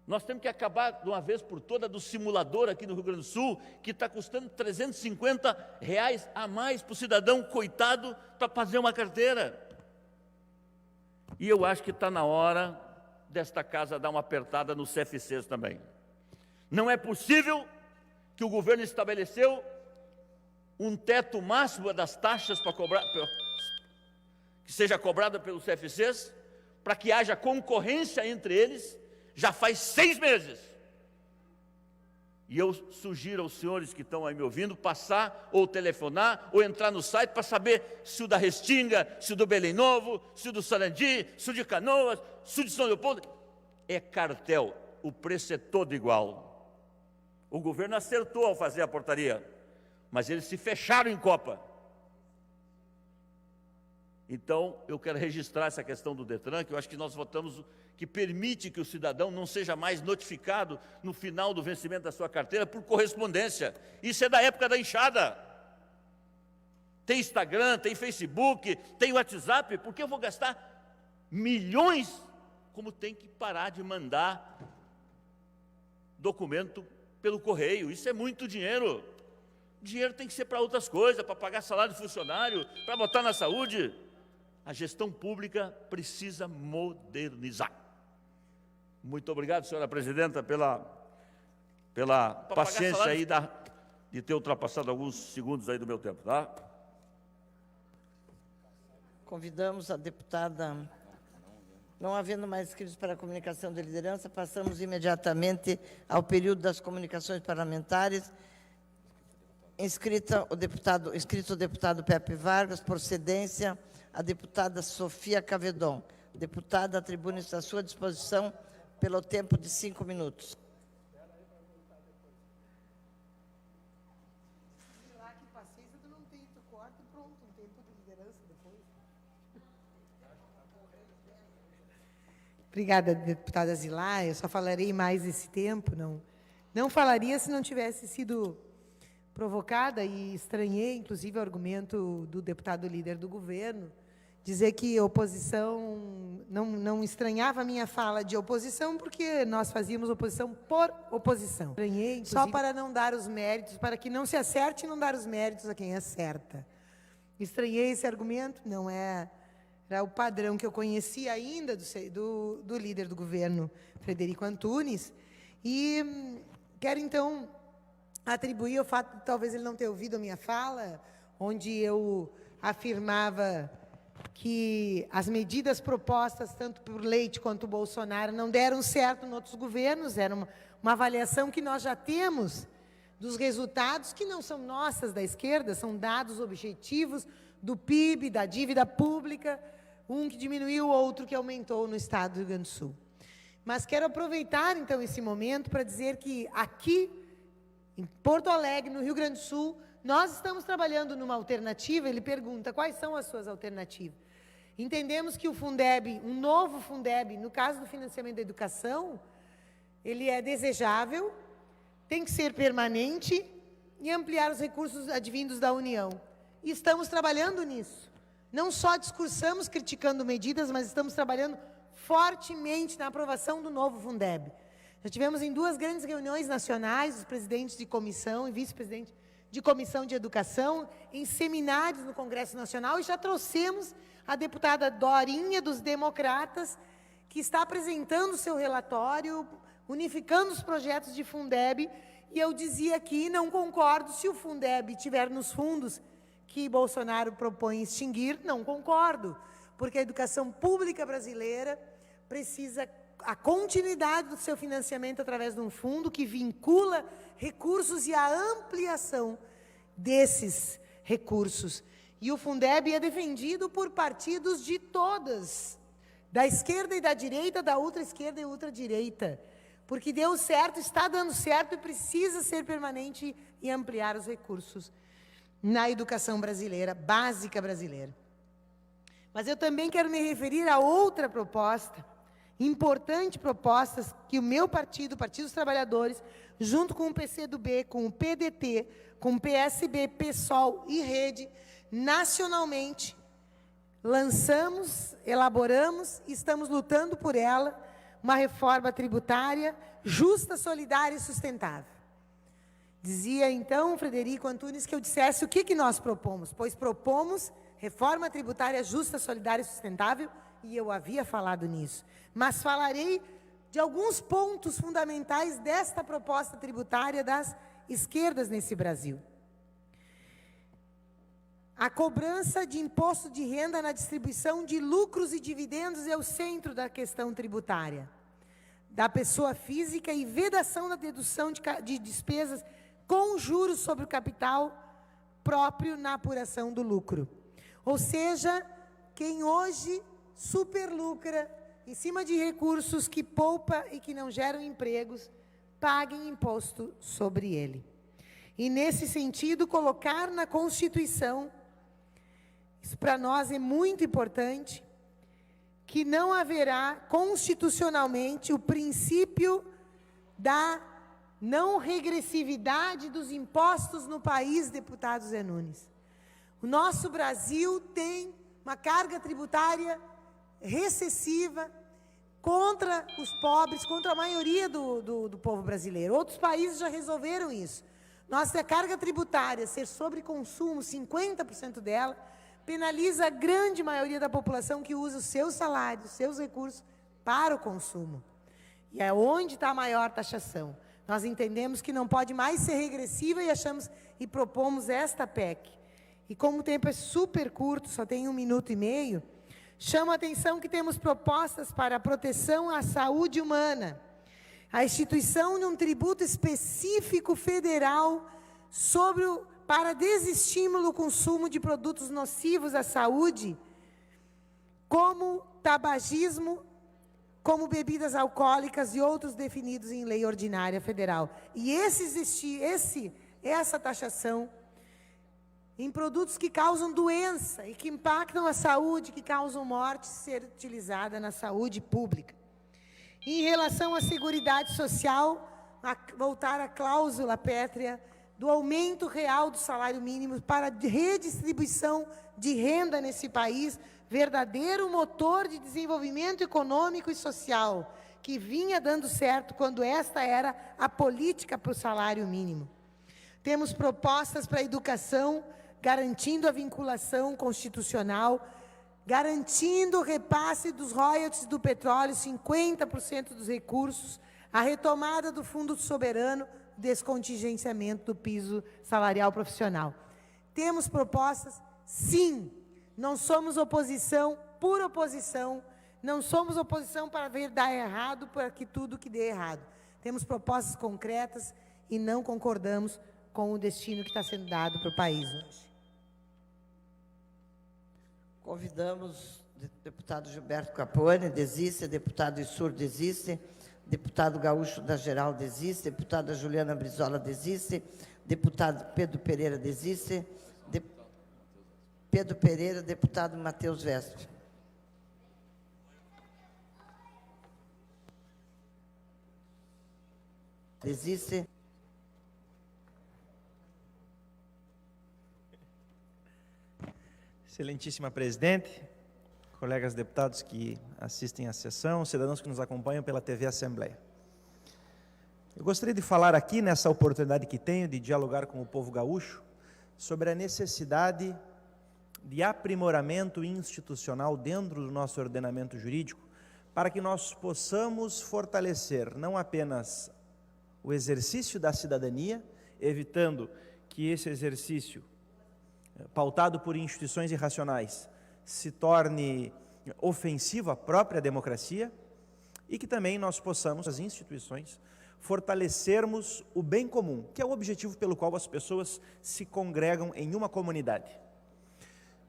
Nós temos que acabar, de uma vez por todas, do simulador aqui no Rio Grande do Sul, que está custando R$350 a mais para o cidadão coitado para fazer uma carteira. E eu acho que está na hora desta casa dar uma apertada nos CFCs também. Não é possível que o governo estabeleceu um teto máximo das taxas para cobrar, que seja cobrada pelos CFCs, para que haja concorrência entre eles, já faz 6 meses. E eu sugiro aos senhores que estão aí me ouvindo, passar ou telefonar, ou entrar no site para saber se o da Restinga, se o do Belém Novo, se o do Sarandi, se o de Canoas, se o de São Leopoldo. É cartel, o preço é todo igual. O governo acertou ao fazer a portaria, mas eles se fecharam em copa. Então, eu quero registrar essa questão do Detran, que eu acho que nós votamos, que permite que o cidadão não seja mais notificado no final do vencimento da sua carteira por correspondência. Isso é da época da enxada. Tem Instagram, tem Facebook, tem WhatsApp, por que eu vou gastar milhões, como tem que parar de mandar documento pelo correio? Isso é muito dinheiro. O dinheiro tem que ser para outras coisas, para pagar salário de funcionário, para botar na saúde. A gestão pública precisa modernizar. Muito obrigado, senhora presidenta, pela paciência aí de ter ultrapassado alguns segundos aí do meu tempo, tá? Convidamos a deputada, não havendo mais inscritos para a comunicação de liderança, passamos imediatamente ao período das comunicações parlamentares. Inscrito o deputado Pepe Vargas, procedência, a deputada Sofia Cavedon. Deputada, a tribuna está à sua disposição pelo tempo de 5 minutos. Obrigada, deputada Zilá. Eu só falarei mais esse tempo. Não falaria se não tivesse sido provocada, e estranhei, inclusive, o argumento do deputado líder do governo, dizer que oposição, não estranhava a minha fala de oposição, porque nós fazíamos oposição por oposição. Estranhei, só para não dar os méritos, para que não se acerte e não dar os méritos a quem acerta. Estranhei esse argumento, não era o padrão que eu conhecia ainda do líder do governo, Frederico Antunes, e quero, então, atribuir o fato de talvez ele não ter ouvido a minha fala, onde eu afirmava que as medidas propostas, tanto por Leite quanto por Bolsonaro, não deram certo em outros governos. Era uma avaliação que nós já temos dos resultados, que não são nossas da esquerda, são dados objetivos do PIB, da dívida pública, um que diminuiu, o outro que aumentou no estado do Rio Grande do Sul. Mas quero aproveitar, então, esse momento para dizer que aqui, em Porto Alegre, no Rio Grande do Sul, nós estamos trabalhando numa alternativa. Ele pergunta quais são as suas alternativas. Entendemos que o Fundeb, um novo Fundeb, no caso do financiamento da educação, ele é desejável, tem que ser permanente e ampliar os recursos advindos da União. E estamos trabalhando nisso. Não só discursamos criticando medidas, mas estamos trabalhando fortemente na aprovação do novo Fundeb. Já tivemos em 2 grandes reuniões nacionais, os presidentes de comissão e vice-presidente de comissão de educação, em seminários no Congresso Nacional, e já trouxemos a deputada Dorinha, dos Democratas, que que está apresentando o seu relatório, unificando os projetos de Fundeb, e eu dizia aqui, não concordo, se o Fundeb estiver nos fundos que Bolsonaro propõe extinguir, não concordo, porque a educação pública brasileira precisa a continuidade do seu financiamento através de um fundo que vincula recursos e a ampliação desses recursos. E o Fundeb é defendido por partidos de todas, da esquerda e da direita, da ultra-esquerda e ultra-direita, porque deu certo, está dando certo e precisa ser permanente e ampliar os recursos na educação brasileira, básica brasileira. Mas eu também quero me referir a outra proposta, importante proposta, que o meu partido, o Partido dos Trabalhadores, junto com o PCdoB, com o PDT, com o PSB, PSOL e Rede, nacionalmente, lançamos, elaboramos e estamos lutando por ela, uma reforma tributária justa, solidária e sustentável. Dizia, então, Frederico Antunes, que eu dissesse o que nós propomos, pois propomos reforma tributária justa, solidária e sustentável, e eu havia falado nisso. Mas falarei de alguns pontos fundamentais desta proposta tributária das esquerdas nesse Brasil. A cobrança de imposto de renda na distribuição de lucros e dividendos é o centro da questão tributária da pessoa física e vedação da dedução de despesas com juros sobre o capital próprio na apuração do lucro. Ou seja, quem hoje superlucra em cima de recursos que poupa e que não geram empregos, paguem imposto sobre ele. E, nesse sentido, colocar na Constituição, isso para nós é muito importante, que não haverá constitucionalmente o princípio da não regressividade dos impostos no país, deputado Zé Nunes. O nosso Brasil tem uma carga tributária recessiva contra os pobres, contra a maioria do povo brasileiro. Outros países já resolveram isso. Nossa carga tributária ser sobre consumo, 50% dela, penaliza a grande maioria da população que usa os seus salários, os seus recursos para o consumo. E é onde está a maior taxação. Nós entendemos que não pode mais ser regressiva e propomos esta PEC. E como o tempo é super curto, só tem 1 minuto e meio, chamo a atenção que temos propostas para a proteção à saúde humana, a instituição de um tributo específico federal para desestímulo ao consumo de produtos nocivos à saúde, como tabagismo, como bebidas alcoólicas e outros definidos em lei ordinária federal. E essa taxação em produtos que causam doença e que impactam a saúde, que causam morte, ser utilizada na saúde pública. Em relação à Seguridade Social, voltar à cláusula pétrea do aumento real do salário mínimo para redistribuição de renda nesse país, verdadeiro motor de desenvolvimento econômico e social, que vinha dando certo quando esta era a política para o salário mínimo. Temos propostas para a educação, garantindo a vinculação constitucional, garantindo o repasse dos royalties do petróleo, 50% dos recursos, a retomada do Fundo Soberano, descontingenciamento do piso salarial profissional. Temos propostas? Sim. Não somos oposição por oposição, não somos oposição para ver dar errado, para que tudo que dê errado. Temos propostas concretas e não concordamos com o destino que está sendo dado para o país hoje. Convidamos o deputado Gilberto Capone, desiste, deputado Issur, desiste, deputado Gaúcho da Geral, desiste, deputada Juliana Brizola, desiste, deputado Pedro Pereira, desiste, Pedro Pereira, deputado Matheus Vestre. Desiste. Excelentíssima presidente, colegas deputados que assistem à sessão, cidadãos que nos acompanham pela TV Assembleia. Eu gostaria de falar aqui, nessa oportunidade que tenho de dialogar com o povo gaúcho, sobre a necessidade de aprimoramento institucional dentro do nosso ordenamento jurídico para que nós possamos fortalecer não apenas o exercício da cidadania, evitando que esse exercício, pautado por instituições irracionais, se torne ofensivo à própria democracia, e que também nós possamos, as instituições, fortalecermos o bem comum, que é o objetivo pelo qual as pessoas se congregam em uma comunidade.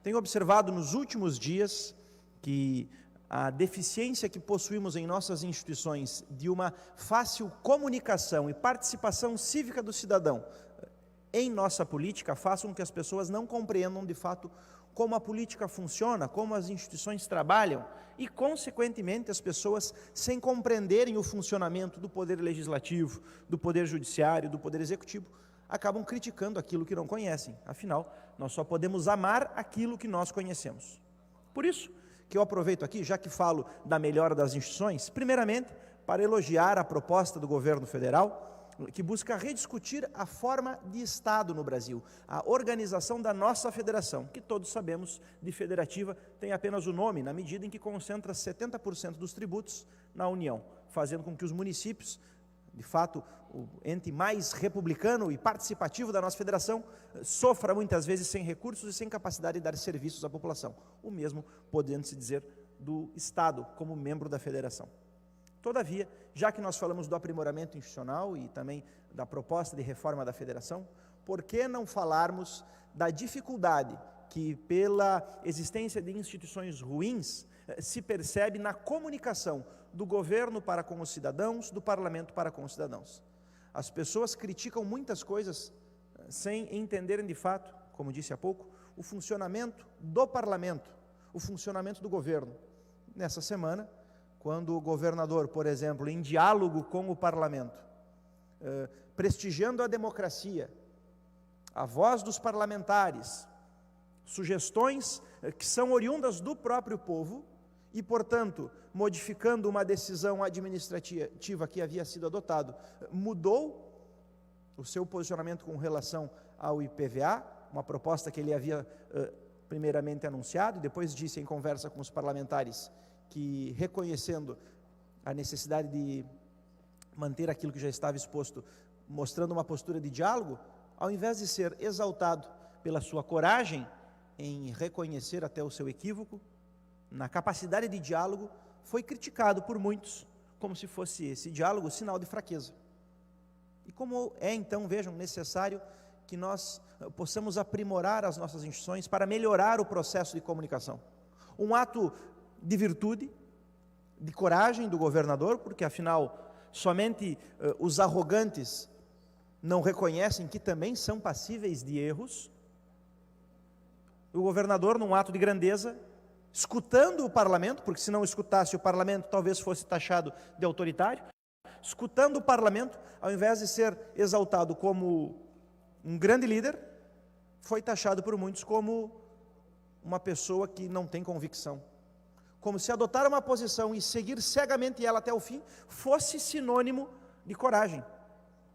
Tenho observado nos últimos dias que a deficiência que possuímos em nossas instituições de uma fácil comunicação e participação cívica do cidadão em nossa política façam com que as pessoas não compreendam de fato como a política funciona, como as instituições trabalham e, consequentemente, as pessoas, sem compreenderem o funcionamento do poder legislativo, do poder judiciário, do poder executivo, acabam criticando aquilo que não conhecem. Afinal, nós só podemos amar aquilo que nós conhecemos. Por isso que eu aproveito aqui, já que falo da melhora das instituições, primeiramente, para elogiar a proposta do governo federal, que busca rediscutir a forma de Estado no Brasil, a organização da nossa federação, que todos sabemos de federativa tem apenas o nome, na medida em que concentra 70% dos tributos na União, fazendo com que os municípios, de fato, o ente mais republicano e participativo da nossa federação, sofra muitas vezes sem recursos e sem capacidade de dar serviços à população. O mesmo podendo-se dizer do Estado como membro da federação. Todavia, já que nós falamos do aprimoramento institucional e também da proposta de reforma da federação, por que não falarmos da dificuldade que, pela existência de instituições ruins, se percebe na comunicação do governo para com os cidadãos, do parlamento para com os cidadãos? As pessoas criticam muitas coisas sem entenderem de fato, como disse há pouco, o funcionamento do parlamento, o funcionamento do governo. Nessa semana, quando o governador, por exemplo, em diálogo com o parlamento, prestigiando a democracia, a voz dos parlamentares, sugestões que são oriundas do próprio povo e, portanto, modificando uma decisão administrativa que havia sido adotada, mudou o seu posicionamento com relação ao IPVA, uma proposta que ele havia primeiramente anunciado, e depois disse em conversa com os parlamentares que, reconhecendo a necessidade de manter aquilo que já estava exposto, mostrando uma postura de diálogo, ao invés de ser exaltado pela sua coragem em reconhecer até o seu equívoco, na capacidade de diálogo, foi criticado por muitos, como se fosse esse diálogo sinal de fraqueza. E como é, então, vejam, necessário que nós possamos aprimorar as nossas instituições para melhorar o processo de comunicação. Um ato de virtude, de coragem do governador, porque afinal somente os arrogantes não reconhecem que também são passíveis de erros. O governador, num ato de grandeza, escutando o parlamento, porque se não escutasse o parlamento talvez fosse taxado de autoritário, escutando o parlamento, ao invés de ser exaltado como um grande líder, foi taxado por muitos como uma pessoa que não tem convicção. Como se adotar uma posição e seguir cegamente ela até o fim fosse sinônimo de coragem.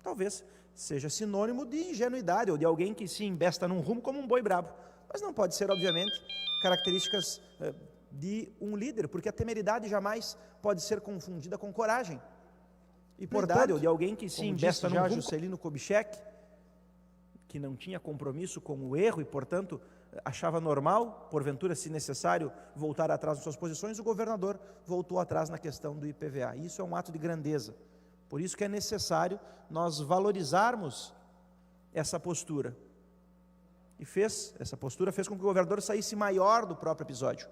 Talvez seja sinônimo de ingenuidade ou de alguém que se embesta num rumo como um boi brabo. Mas não pode ser, obviamente, características de um líder, porque a temeridade jamais pode ser confundida com coragem. E, portanto, de alguém que se embesta num rumo... Juscelino Kubitschek, que não tinha compromisso com o erro e, portanto, achava normal, porventura, se necessário, voltar atrás nas suas posições, o governador voltou atrás na questão do IPVA. Isso é um ato de grandeza. Por isso que é necessário nós valorizarmos essa postura. E essa postura fez com que o governador saísse maior do próprio episódio.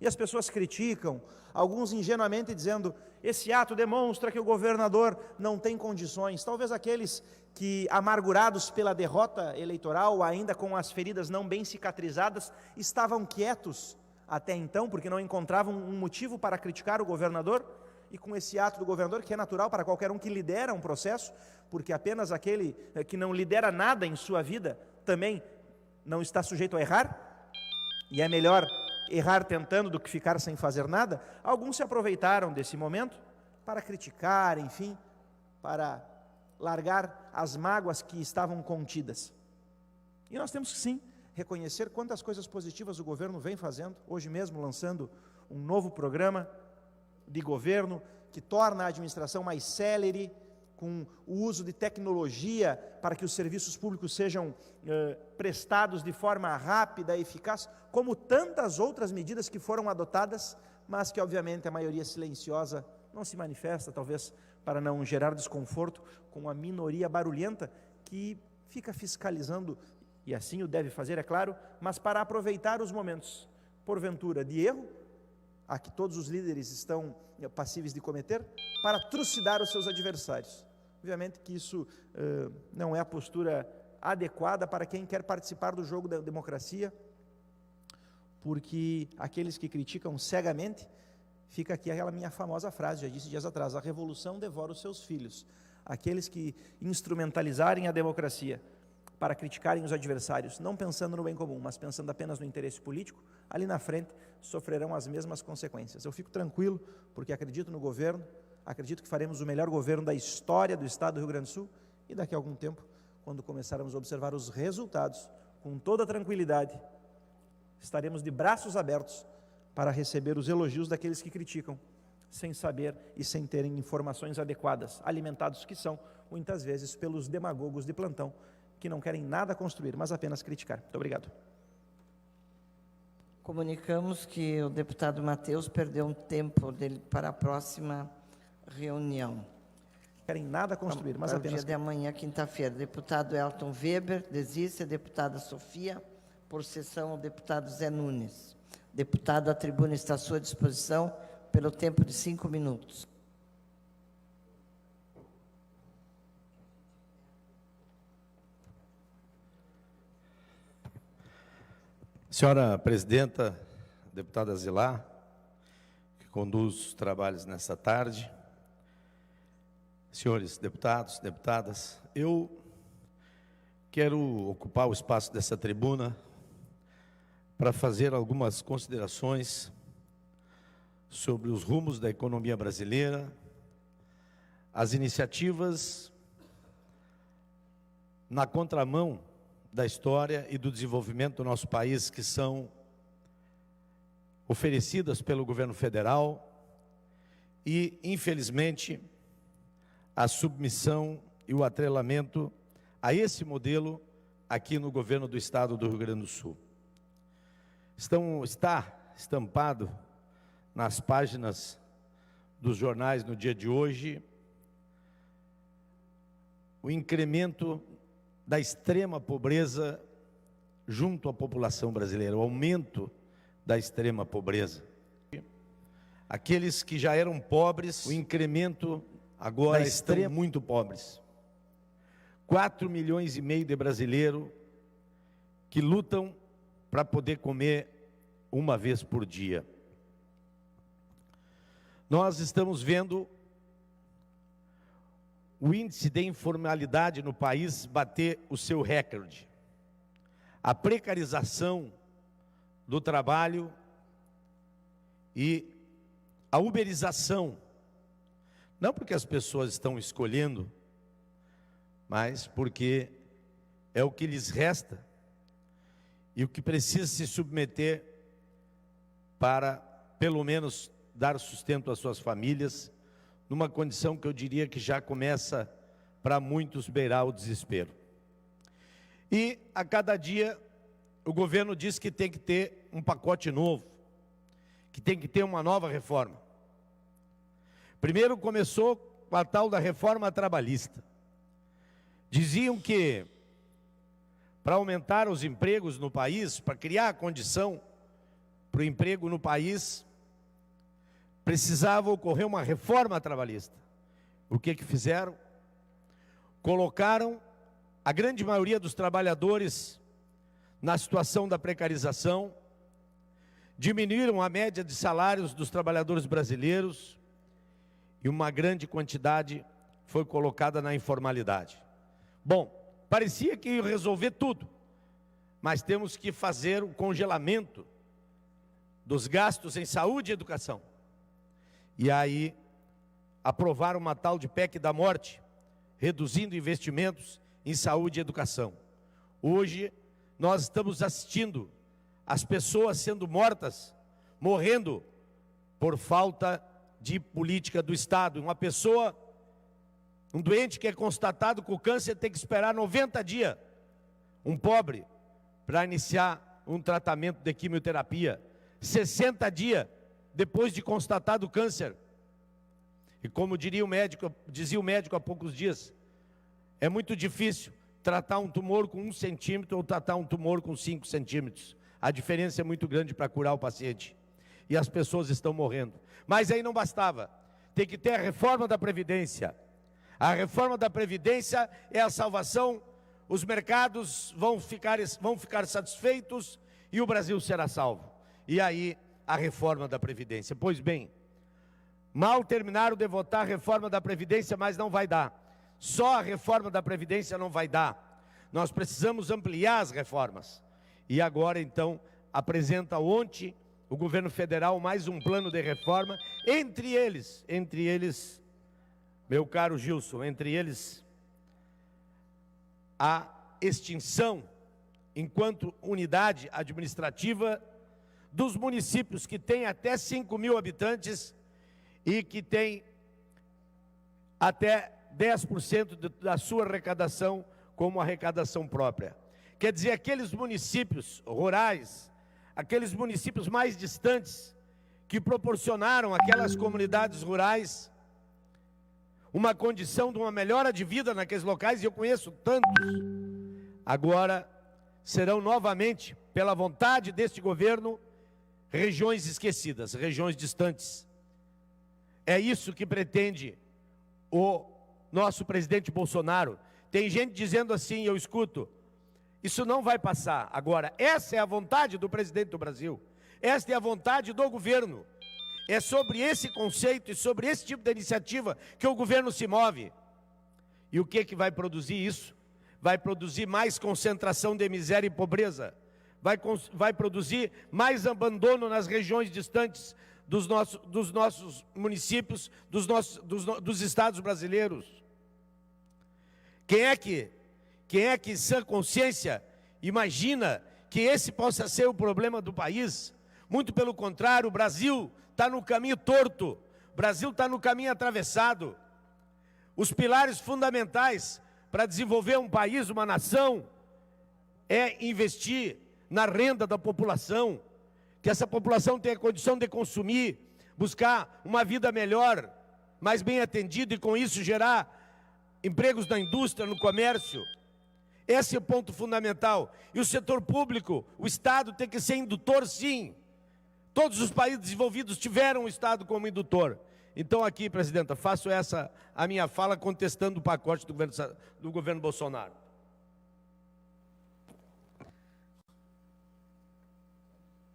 E as pessoas criticam, alguns ingenuamente dizendo, esse ato demonstra que o governador não tem condições. Talvez aqueles que, amargurados pela derrota eleitoral, ainda com as feridas não bem cicatrizadas, estavam quietos até então, porque não encontravam um motivo para criticar o governador, e com esse ato do governador, que é natural para qualquer um que lidera um processo, porque apenas aquele que não lidera nada em sua vida, também não está sujeito a errar, e é melhor errar tentando do que ficar sem fazer nada. Alguns se aproveitaram desse momento para criticar, enfim, para largar as mágoas que estavam contidas. E nós temos que sim reconhecer quantas coisas positivas o governo vem fazendo, hoje mesmo lançando um novo programa de governo, que torna a administração mais célere, com o uso de tecnologia para que os serviços públicos sejam prestados de forma rápida e eficaz, como tantas outras medidas que foram adotadas, mas que obviamente a maioria silenciosa não se manifesta, talvez para não gerar desconforto com a minoria barulhenta que fica fiscalizando, e assim o deve fazer, é claro, mas para aproveitar os momentos, porventura, de erro, a que todos os líderes estão passíveis de cometer, para trucidar os seus adversários. Obviamente que isso não é a postura adequada para quem quer participar do jogo da democracia, porque aqueles que criticam cegamente, fica aqui aquela minha famosa frase, já disse dias atrás, a revolução devora os seus filhos. Aqueles que instrumentalizarem a democracia para criticarem os adversários, não pensando no bem comum, mas pensando apenas no interesse político, ali na frente sofrerão as mesmas consequências. Eu fico tranquilo, porque acredito no governo, acredito que faremos o melhor governo da história do Estado do Rio Grande do Sul, e daqui a algum tempo, quando começarmos a observar os resultados, com toda a tranquilidade, estaremos de braços abertos para receber os elogios daqueles que criticam, sem saber e sem terem informações adequadas, alimentados que são, muitas vezes, pelos demagogos de plantão, que não querem nada construir, mas apenas criticar. Muito obrigado. Comunicamos que o deputado Matheus perdeu um tempo dele para a próxima reunião. Querem nada construir, mas para apenas... o dia de amanhã, quinta-feira. Deputado Elton Weber, desiste. A deputada Sofia, por sessão, o deputado Zé Nunes. Deputado, a tribuna está à sua disposição pelo tempo de 5 minutos. Senhora presidenta, deputada Zilá, que conduz os trabalhos nessa tarde, senhores deputados, deputadas, eu quero ocupar o espaço dessa tribuna para fazer algumas considerações sobre os rumos da economia brasileira, as iniciativas na contramão da história e do desenvolvimento do nosso país que são oferecidas pelo governo federal e, infelizmente, a submissão e o atrelamento a esse modelo aqui no governo do Estado do Rio Grande do Sul. Está estampado nas páginas dos jornais no dia de hoje o incremento da extrema pobreza junto à população brasileira, o aumento da extrema pobreza. Aqueles que já eram pobres, o incremento agora estão muito pobres. 4,5 milhões de brasileiros que lutam para poder comer uma vez por dia. Nós estamos vendo o índice de informalidade no país bater o seu recorde. A precarização do trabalho e a uberização, não porque as pessoas estão escolhendo, mas porque é o que lhes resta e o que precisa se submeter para, pelo menos, dar sustento às suas famílias, numa condição que eu diria que já começa, para muitos, beirar o desespero. E, a cada dia, o governo diz que tem que ter um pacote novo, que tem que ter uma nova reforma. Primeiro começou com a tal da reforma trabalhista. Diziam que, para aumentar os empregos no país, para criar a condição para o emprego no país, precisava ocorrer uma reforma trabalhista. O que fizeram? Colocaram a grande maioria dos trabalhadores na situação da precarização, diminuíram a média de salários dos trabalhadores brasileiros e uma grande quantidade foi colocada na informalidade. Bom, parecia que ia resolver tudo, mas temos que fazer o congelamento dos gastos em saúde e educação. E aí, aprovaram uma tal de PEC da morte, reduzindo investimentos em saúde e educação. Hoje, nós estamos assistindo as pessoas sendo mortas, morrendo por falta de política do Estado. Uma pessoa, um doente que é constatado com câncer tem que esperar 90 dias, um pobre, para iniciar um tratamento de quimioterapia, 60 dias depois de constatado o câncer. E como dizia o médico há poucos dias, é muito difícil tratar um tumor com 1 centímetro ou tratar um tumor com 5 centímetros. A diferença é muito grande para curar o paciente. E as pessoas estão morrendo. Mas aí não bastava. Tem que ter a reforma da Previdência. A reforma da Previdência é a salvação. Os mercados vão ficar satisfeitos e o Brasil será salvo. E aí a reforma da Previdência. Pois bem, mal terminaram de votar a reforma da Previdência, mas não vai dar. Só a reforma da Previdência não vai dar. Nós precisamos ampliar as reformas. E agora, então, apresenta ontem o governo federal mais um plano de reforma, entre eles, meu caro Gilson, entre eles, a extinção, enquanto unidade administrativa, dos municípios que têm até 5.000 habitantes e que têm até 10% da sua arrecadação como arrecadação própria. Quer dizer, aqueles municípios rurais, aqueles municípios mais distantes, que proporcionaram àquelas comunidades rurais uma condição de uma melhora de vida naqueles locais, e eu conheço tantos, agora serão novamente, pela vontade deste governo, regiões esquecidas, regiões distantes. É isso que pretende o nosso presidente Bolsonaro. Tem gente dizendo assim, eu escuto, isso não vai passar. Agora, essa é a vontade do presidente do Brasil, esta é a vontade do governo. É sobre esse conceito e sobre esse tipo de iniciativa que o governo se move. E o que vai produzir isso? Vai produzir mais concentração de miséria e pobreza, vai produzir mais abandono nas regiões distantes dos nossos municípios, dos estados brasileiros. Quem é que, em sã consciência, imagina que esse possa ser o problema do país? Muito pelo contrário, o Brasil está no caminho torto, o Brasil está no caminho atravessado. Os pilares fundamentais para desenvolver um país, uma nação, é investir na renda da população, que essa população tenha condição de consumir, buscar uma vida melhor, mais bem atendida e com isso gerar empregos na indústria, no comércio. Esse é o ponto fundamental. E o setor público, o Estado tem que ser indutor, sim. Todos os países desenvolvidos tiveram o Estado como indutor. Então aqui, presidenta, faço essa a minha fala contestando o pacote do governo Bolsonaro.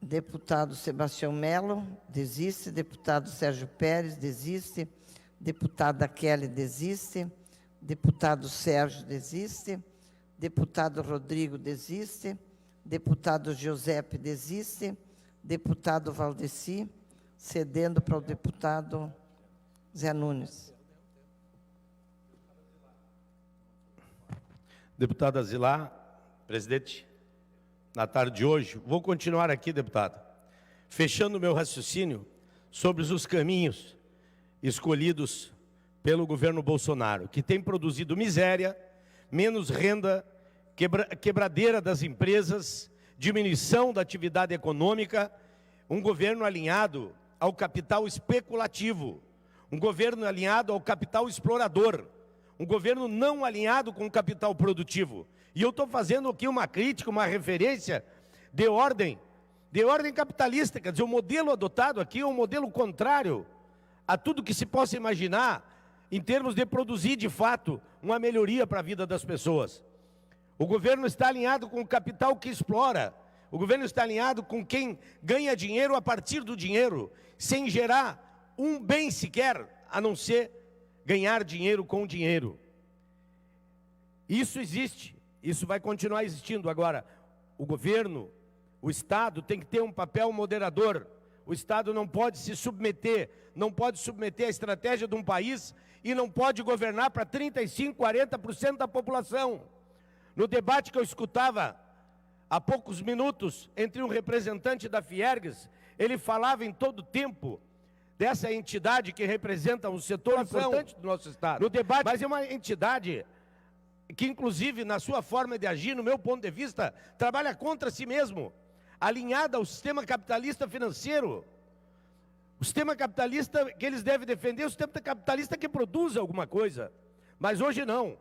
Deputado Sebastião Melo, desiste. Deputado Sérgio Pérez, desiste. Deputada Kelly, desiste. Deputado Sérgio, desiste. Deputado Rodrigo, desiste. Deputado Giuseppe, desiste. Deputado Valdeci, cedendo para o deputado Zé Nunes. Deputada Zilá, presidente, na tarde de hoje, vou continuar aqui, deputada, fechando o meu raciocínio sobre os caminhos escolhidos pelo governo Bolsonaro, que tem produzido miséria, menos renda, quebradeira das empresas, diminuição da atividade econômica, um governo alinhado ao capital especulativo, um governo alinhado ao capital explorador, um governo não alinhado com o capital produtivo. E eu estou fazendo aqui uma crítica, uma referência de ordem capitalista, quer dizer, o modelo adotado aqui é um modelo contrário a tudo que se possa imaginar em termos de produzir, de fato, uma melhoria para a vida das pessoas. O governo está alinhado com o capital que explora. O governo está alinhado com quem ganha dinheiro a partir do dinheiro, sem gerar um bem sequer, a não ser ganhar dinheiro com dinheiro. Isso existe, isso vai continuar existindo. Agora, o governo, o Estado tem que ter um papel moderador. O Estado não pode se submeter, não pode submeter a estratégia de um país e não pode governar para 35%, 40% da população. No debate que eu escutava há poucos minutos entre um representante da Fiergs, ele falava em todo tempo dessa entidade que representa um setor importante do nosso Estado. No debate, mas é uma entidade que, inclusive, na sua forma de agir, no meu ponto de vista, trabalha contra si mesmo, alinhada ao sistema capitalista financeiro. O sistema capitalista que eles devem defender é o sistema capitalista que produz alguma coisa. Mas hoje não.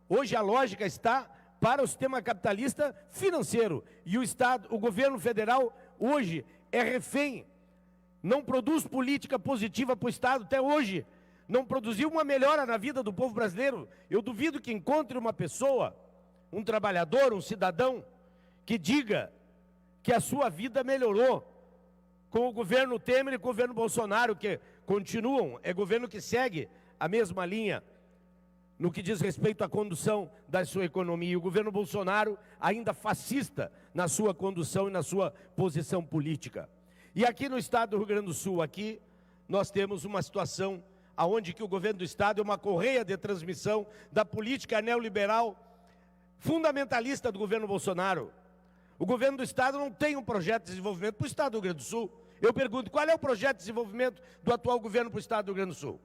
Hoje a lógica está para o sistema capitalista financeiro. E o Estado, o governo federal, hoje é refém. Não produz política positiva para o Estado até hoje. Não produziu uma melhora na vida do povo brasileiro. Eu duvido que encontre uma pessoa, um trabalhador, um cidadão, que diga que a sua vida melhorou com o governo Temer e com o governo Bolsonaro, que continuam, é governo que segue a mesma linha no que diz respeito à condução da sua economia. E o governo Bolsonaro ainda fascista na sua condução e na sua posição política. E aqui no estado do Rio Grande do Sul, aqui, nós temos uma situação onde que o governo do estado é uma correia de transmissão da política neoliberal fundamentalista do governo Bolsonaro. O governo do estado não tem um projeto de desenvolvimento para o estado do Rio Grande do Sul. Eu pergunto, qual é o projeto de desenvolvimento do atual governo para o estado do Rio Grande do Sul?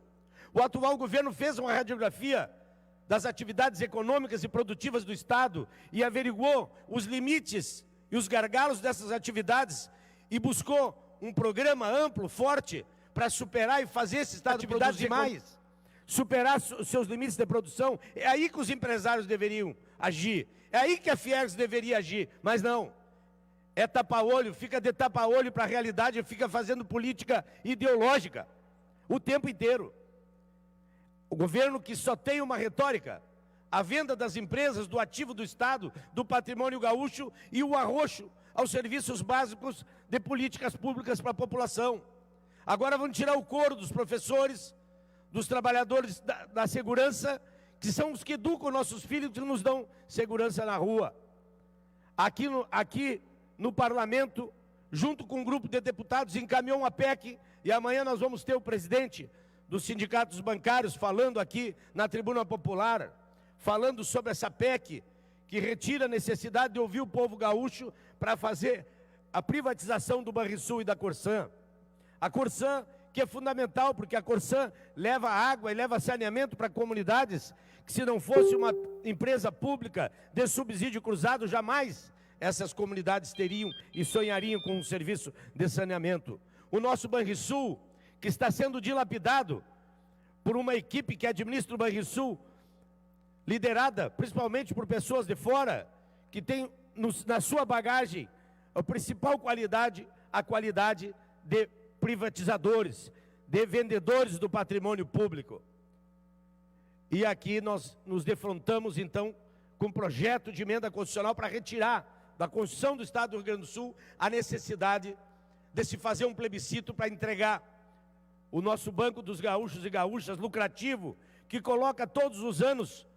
O atual governo fez uma radiografia das atividades econômicas e produtivas do estado e averiguou os limites e os gargalos dessas atividades e buscou um programa amplo, forte, para superar e fazer esse estado produzir mais, superar os seus limites de produção. É aí que os empresários deveriam agir, é aí que a Fiergs deveria agir, mas não. É tapa-olho, fica de tapa-olho para a realidade, fica fazendo política ideológica o tempo inteiro. O governo que só tem uma retórica, a venda das empresas, do ativo do Estado, do patrimônio gaúcho e o arroxo aos serviços básicos de políticas públicas para a população. Agora vão tirar o couro dos professores, dos trabalhadores da segurança, que são os que educam nossos filhos, que nos dão segurança na rua. Aqui no parlamento, junto com um grupo de deputados, encaminhou uma PEC, e amanhã nós vamos ter o presidente dos sindicatos bancários falando aqui na tribuna popular, falando sobre essa PEC, que retira a necessidade de ouvir o povo gaúcho para fazer a privatização do Banrisul e da Corsan. A Corsan, que é fundamental, porque a Corsan leva água e leva saneamento para comunidades, que se não fosse uma empresa pública de subsídio cruzado, jamais essas comunidades teriam e sonhariam com um serviço de saneamento. O nosso Banrisul, que está sendo dilapidado por uma equipe que administra o Banrisul, liderada principalmente por pessoas de fora, que tem na sua bagagem a principal qualidade, a qualidade de privatizadores, de vendedores do patrimônio público. E aqui nós nos defrontamos, então, com um projeto de emenda constitucional para retirar da Constituição do Estado do Rio Grande do Sul a necessidade de se fazer um plebiscito para entregar o nosso Banco dos Gaúchos e Gaúchas, lucrativo, que coloca todos os anos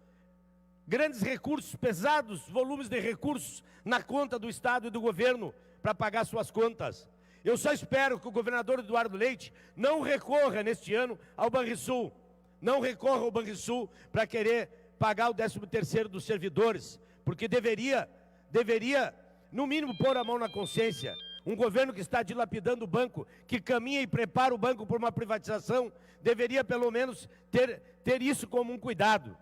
grandes recursos, pesados volumes de recursos na conta do Estado e do governo para pagar suas contas. Eu só espero que o governador Eduardo Leite não recorra neste ano ao Banrisul, não recorra ao Banrisul para querer pagar o 13º dos servidores, porque deveria, no mínimo, pôr a mão na consciência. Um governo que está dilapidando o banco, que caminha e prepara o banco por uma privatização, deveria pelo menos ter isso como um cuidado.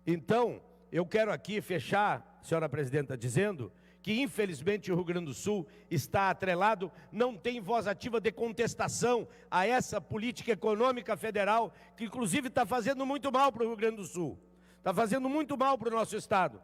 Então, eu quero aqui fechar, senhora presidenta, dizendo que infelizmente o Rio Grande do Sul está atrelado, não tem voz ativa de contestação a essa política econômica federal, que inclusive está fazendo muito mal para o Rio Grande do Sul, está fazendo muito mal para o nosso estado.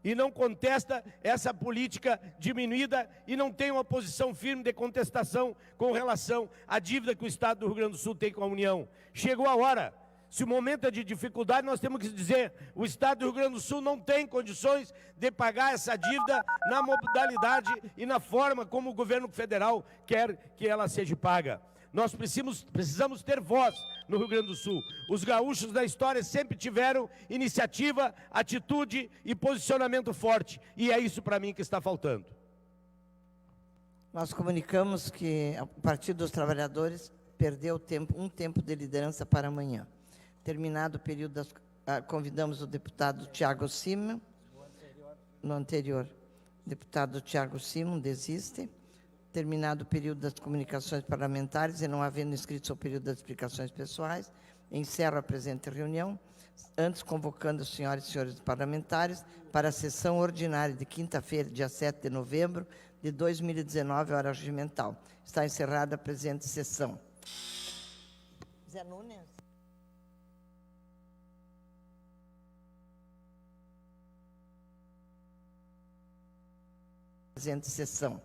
E não contesta essa política diminuída e não tem uma posição firme de contestação com relação à dívida que o Estado do Rio Grande do Sul tem com a União. Chegou a hora. Se o momento é de dificuldade, nós temos que dizer, o Estado do Rio Grande do Sul não tem condições de pagar essa dívida na modalidade e na forma como o governo federal quer que ela seja paga. Nós precisamos ter voz no Rio Grande do Sul. Os gaúchos da história sempre tiveram iniciativa, atitude e posicionamento forte. E é isso para mim que está faltando. Nós comunicamos que o Partido dos Trabalhadores perdeu um tempo de liderança para amanhã. Terminado o período, convidamos o deputado Tiago Simon. No anterior, deputado Tiago Simon desiste. Terminado o período das comunicações parlamentares e não havendo inscritos ao período das explicações pessoais, encerro a presente reunião, antes convocando as senhoras e senhores parlamentares para a sessão ordinária de quinta-feira, dia 7 de novembro de 2019, hora regimental. Está encerrada a presente sessão. Zé Nunes. Presente sessão.